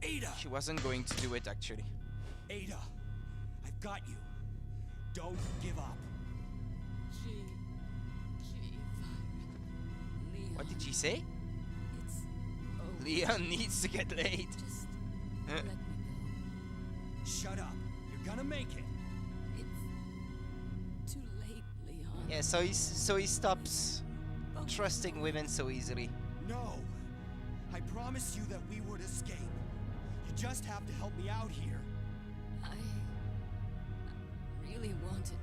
Ada! She wasn't going to do it, actually. Ada! I've got you. Don't give up. G virus. Leon. What did she say? It's over. Leon needs to get laid. Just let me go. Shut up. You're gonna make it. It's too late, Leon. Yeah, so he stops trusting women so easily. No. I promised you that we would escape. You just have to help me out here. I really wanted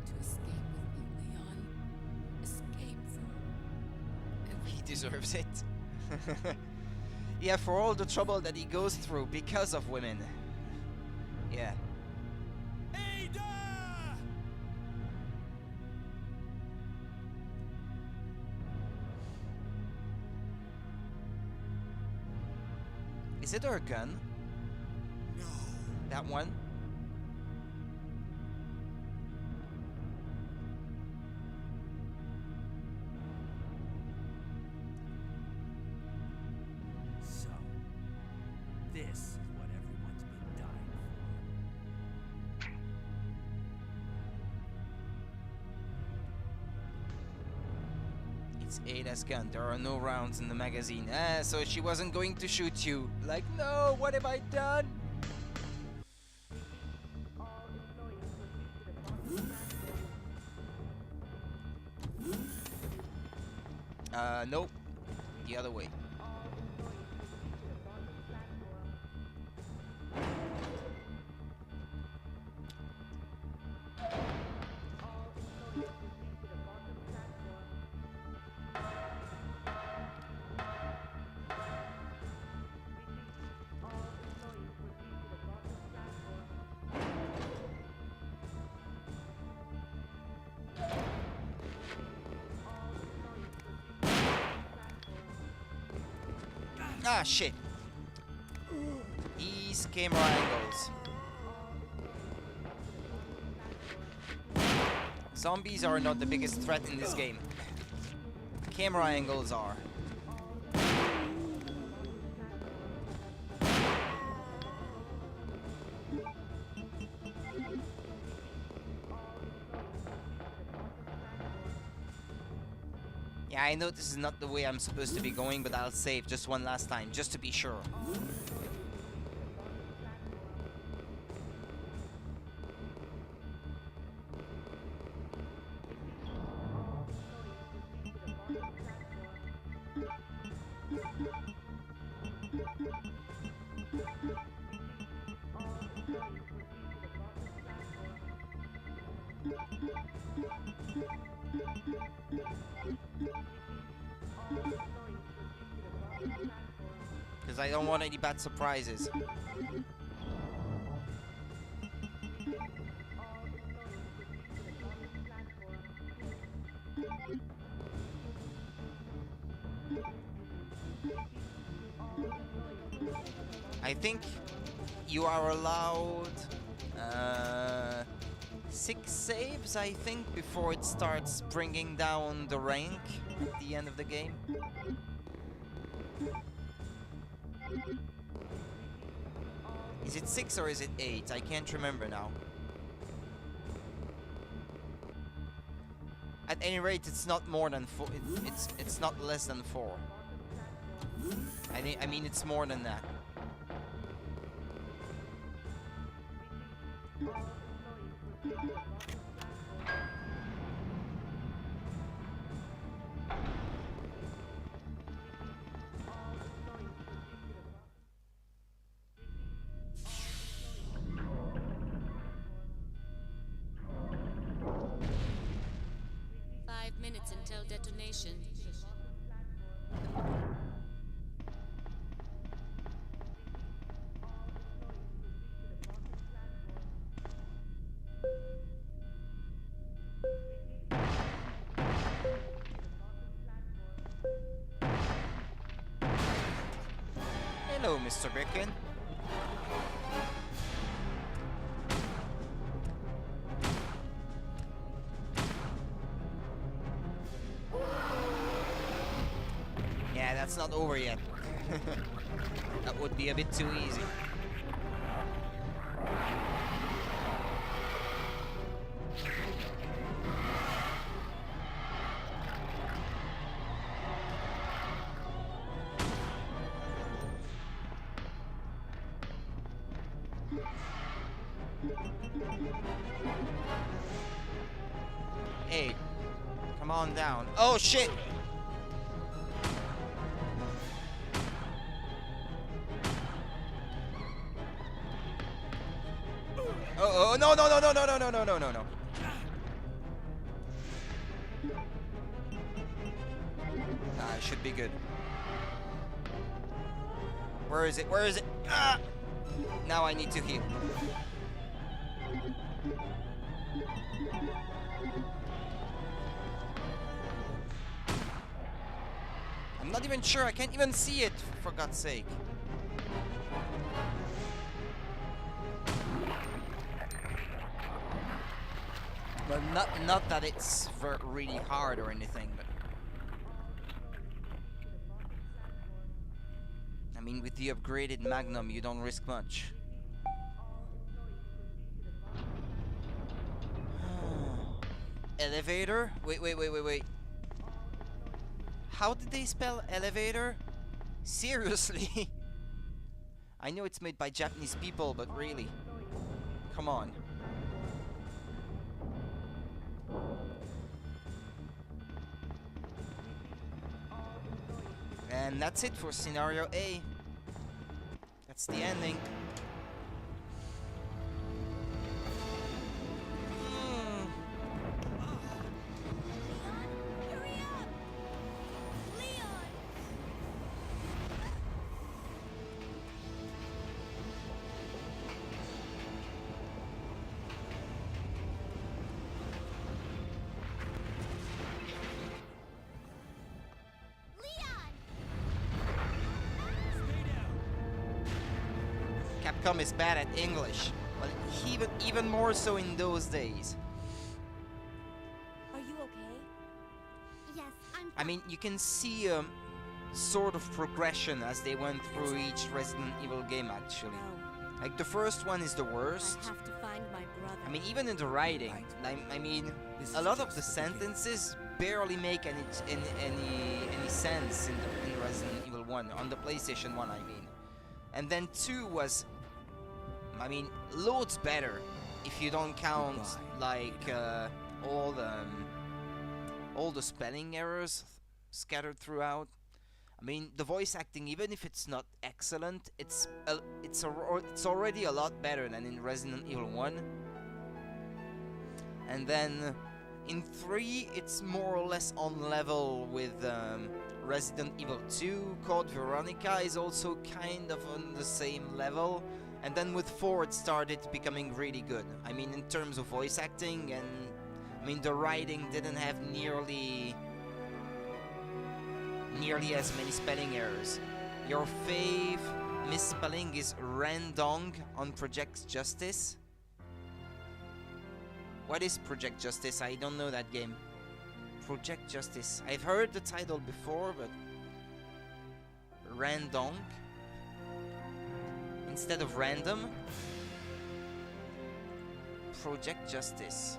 to escape with you, Leon. Escape from He deserves it. Yeah, for all the trouble that he goes through because of women. Yeah. Ada! Is it her gun? No. That one? So, this is what everyone's been dying for. It's Ada's gun. There are no rounds in the magazine. Ah, so she wasn't going to shoot you. Like, no, what have I done? Nope. The other way. Ah, shit. Ease camera angles. Zombies are not the biggest threat in this game. Camera angles are. Yeah, I know this is not the way I'm supposed to be going, but I'll save just one last time, just to be sure. Because I don't want any bad surprises. I think you are allowed 6 saves, I think, before it starts bringing down the rank at the end of the game. Is it 6 or is it 8? I can't remember now. At any rate, it's not more than 4. It's not less than 4. I mean, it's more than that. Minutes until detonation. Hello, Mr. Bacon. Yeah, that's not over yet. That would be a bit too easy. Hey, come on down. Oh shit! Oh, no, no, no, no, no, no, no, no, no, no, no. I should be good. Where is it? Where is it? Ah! Now I need to heal. I'm not even sure. I can't even see it, for God's sake. Well, not that it's really hard or anything, but I mean, with the upgraded Magnum, you don't risk much. Elevator? Wait. How did they spell elevator? Seriously? I know it's made by Japanese people, but really, come on. And that's it for scenario A. That's the ending. Capcom is bad at English. Well, even more so in those days. Are you okay? Yes, I'm. I mean, you can see sort of progression as they went through each Resident Evil game, actually. Like, the first one is the worst. I have to find my brother. I mean, even in the writing, I mean, a lot of the sentences barely make any sense in Resident Evil 1, on the PlayStation 1, I mean. And then 2 was, I mean, loads better if you don't count like all the spelling errors scattered throughout. I mean, the voice acting, even if it's not excellent, it's already a lot better than in Resident Evil 1. And then in 3, it's more or less on level with Resident Evil 2. Code Veronica is also kind of on the same level. And then with 4 it started becoming really good. I mean, in terms of voice acting, and I mean the writing didn't have nearly as many spelling errors. Your fave misspelling is Randong on Project Justice. What is Project Justice? I don't know that game. Project Justice. I've heard the title before, but Randong instead of random. Project Justice.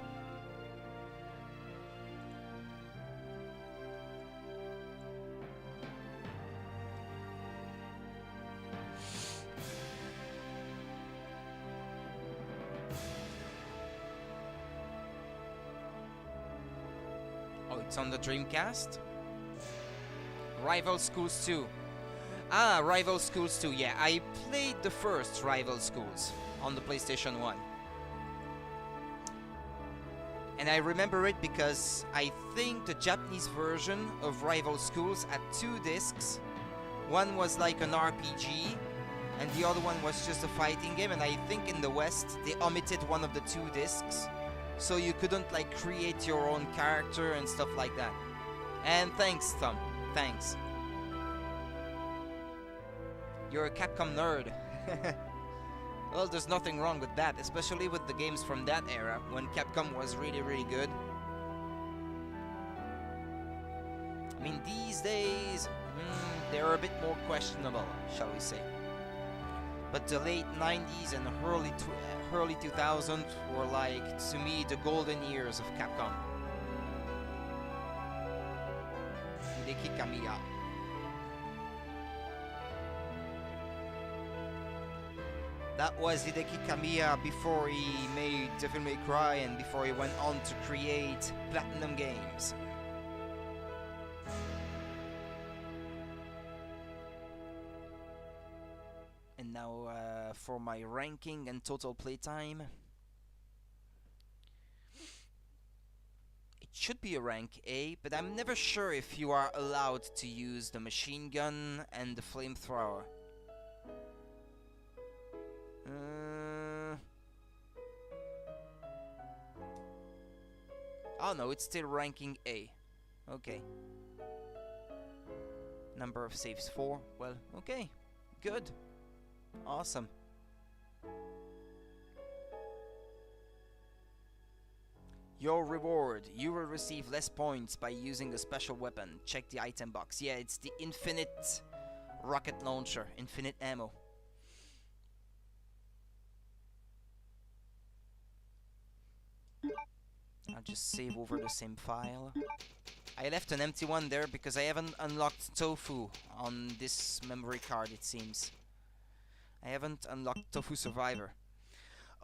Oh, it's on the Dreamcast? Rival Schools 2. Ah, Rival Schools 2, yeah. I played the first Rival Schools on the PlayStation 1. And I remember it because I think the Japanese version of Rival Schools had 2 discs. One was like an RPG, and the other one was just a fighting game. And I think in the West, they omitted one of the 2 discs. So you couldn't like create your own character and stuff like that. And thanks, Tom. Thanks. You're a Capcom nerd. Well, there's nothing wrong with that, especially with the games from that era, when Capcom was really, really good. I mean, these days, they're a bit more questionable, shall we say. But the late 90s and early 2000s were like, to me, the golden years of Capcom. Hideki Kamiya. That was Hideki Kamiya before he made Devil May Cry and before he went on to create Platinum Games. And now for my ranking and total playtime. It should be a rank A, but I'm never sure if you are allowed to use the machine gun and the flamethrower. Oh no, it's still ranking A. Okay. Number of saves 4. Well, okay. Good. Awesome. Your reward. You will receive less points by using a special weapon. Check the item box. Yeah, it's the infinite rocket launcher. Infinite ammo. I'll just save over the same file. I left an empty one there because I haven't unlocked Tofu on this memory card, it seems. I haven't unlocked Tofu Survivor.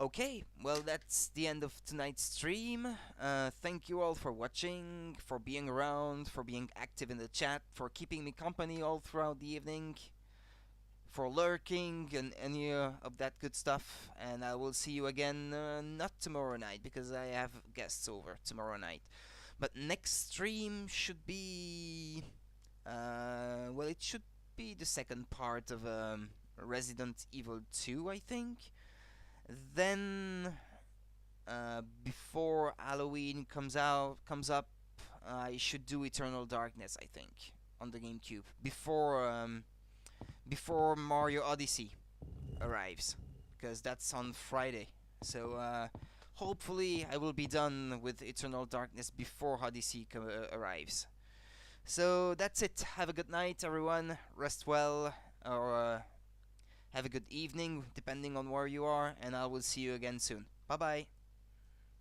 Okay, well that's the end of tonight's stream. Thank you all for watching, for being around, for being active in the chat, for keeping me company all throughout the evening, for lurking and any of that good stuff. And I will see you again, not tomorrow night, because I have guests over tomorrow night. But next stream should be... well, it should be the second part of Resident Evil 2, I think. Then, before Halloween comes up, I should do Eternal Darkness, I think, on the GameCube. Before Mario Odyssey arrives, because that's on Friday. So hopefully I will be done with Eternal Darkness before Odyssey arrives. So that's it. Have a good night, everyone. Rest well, or have a good evening, depending on where you are, and I will see you again soon. Bye bye.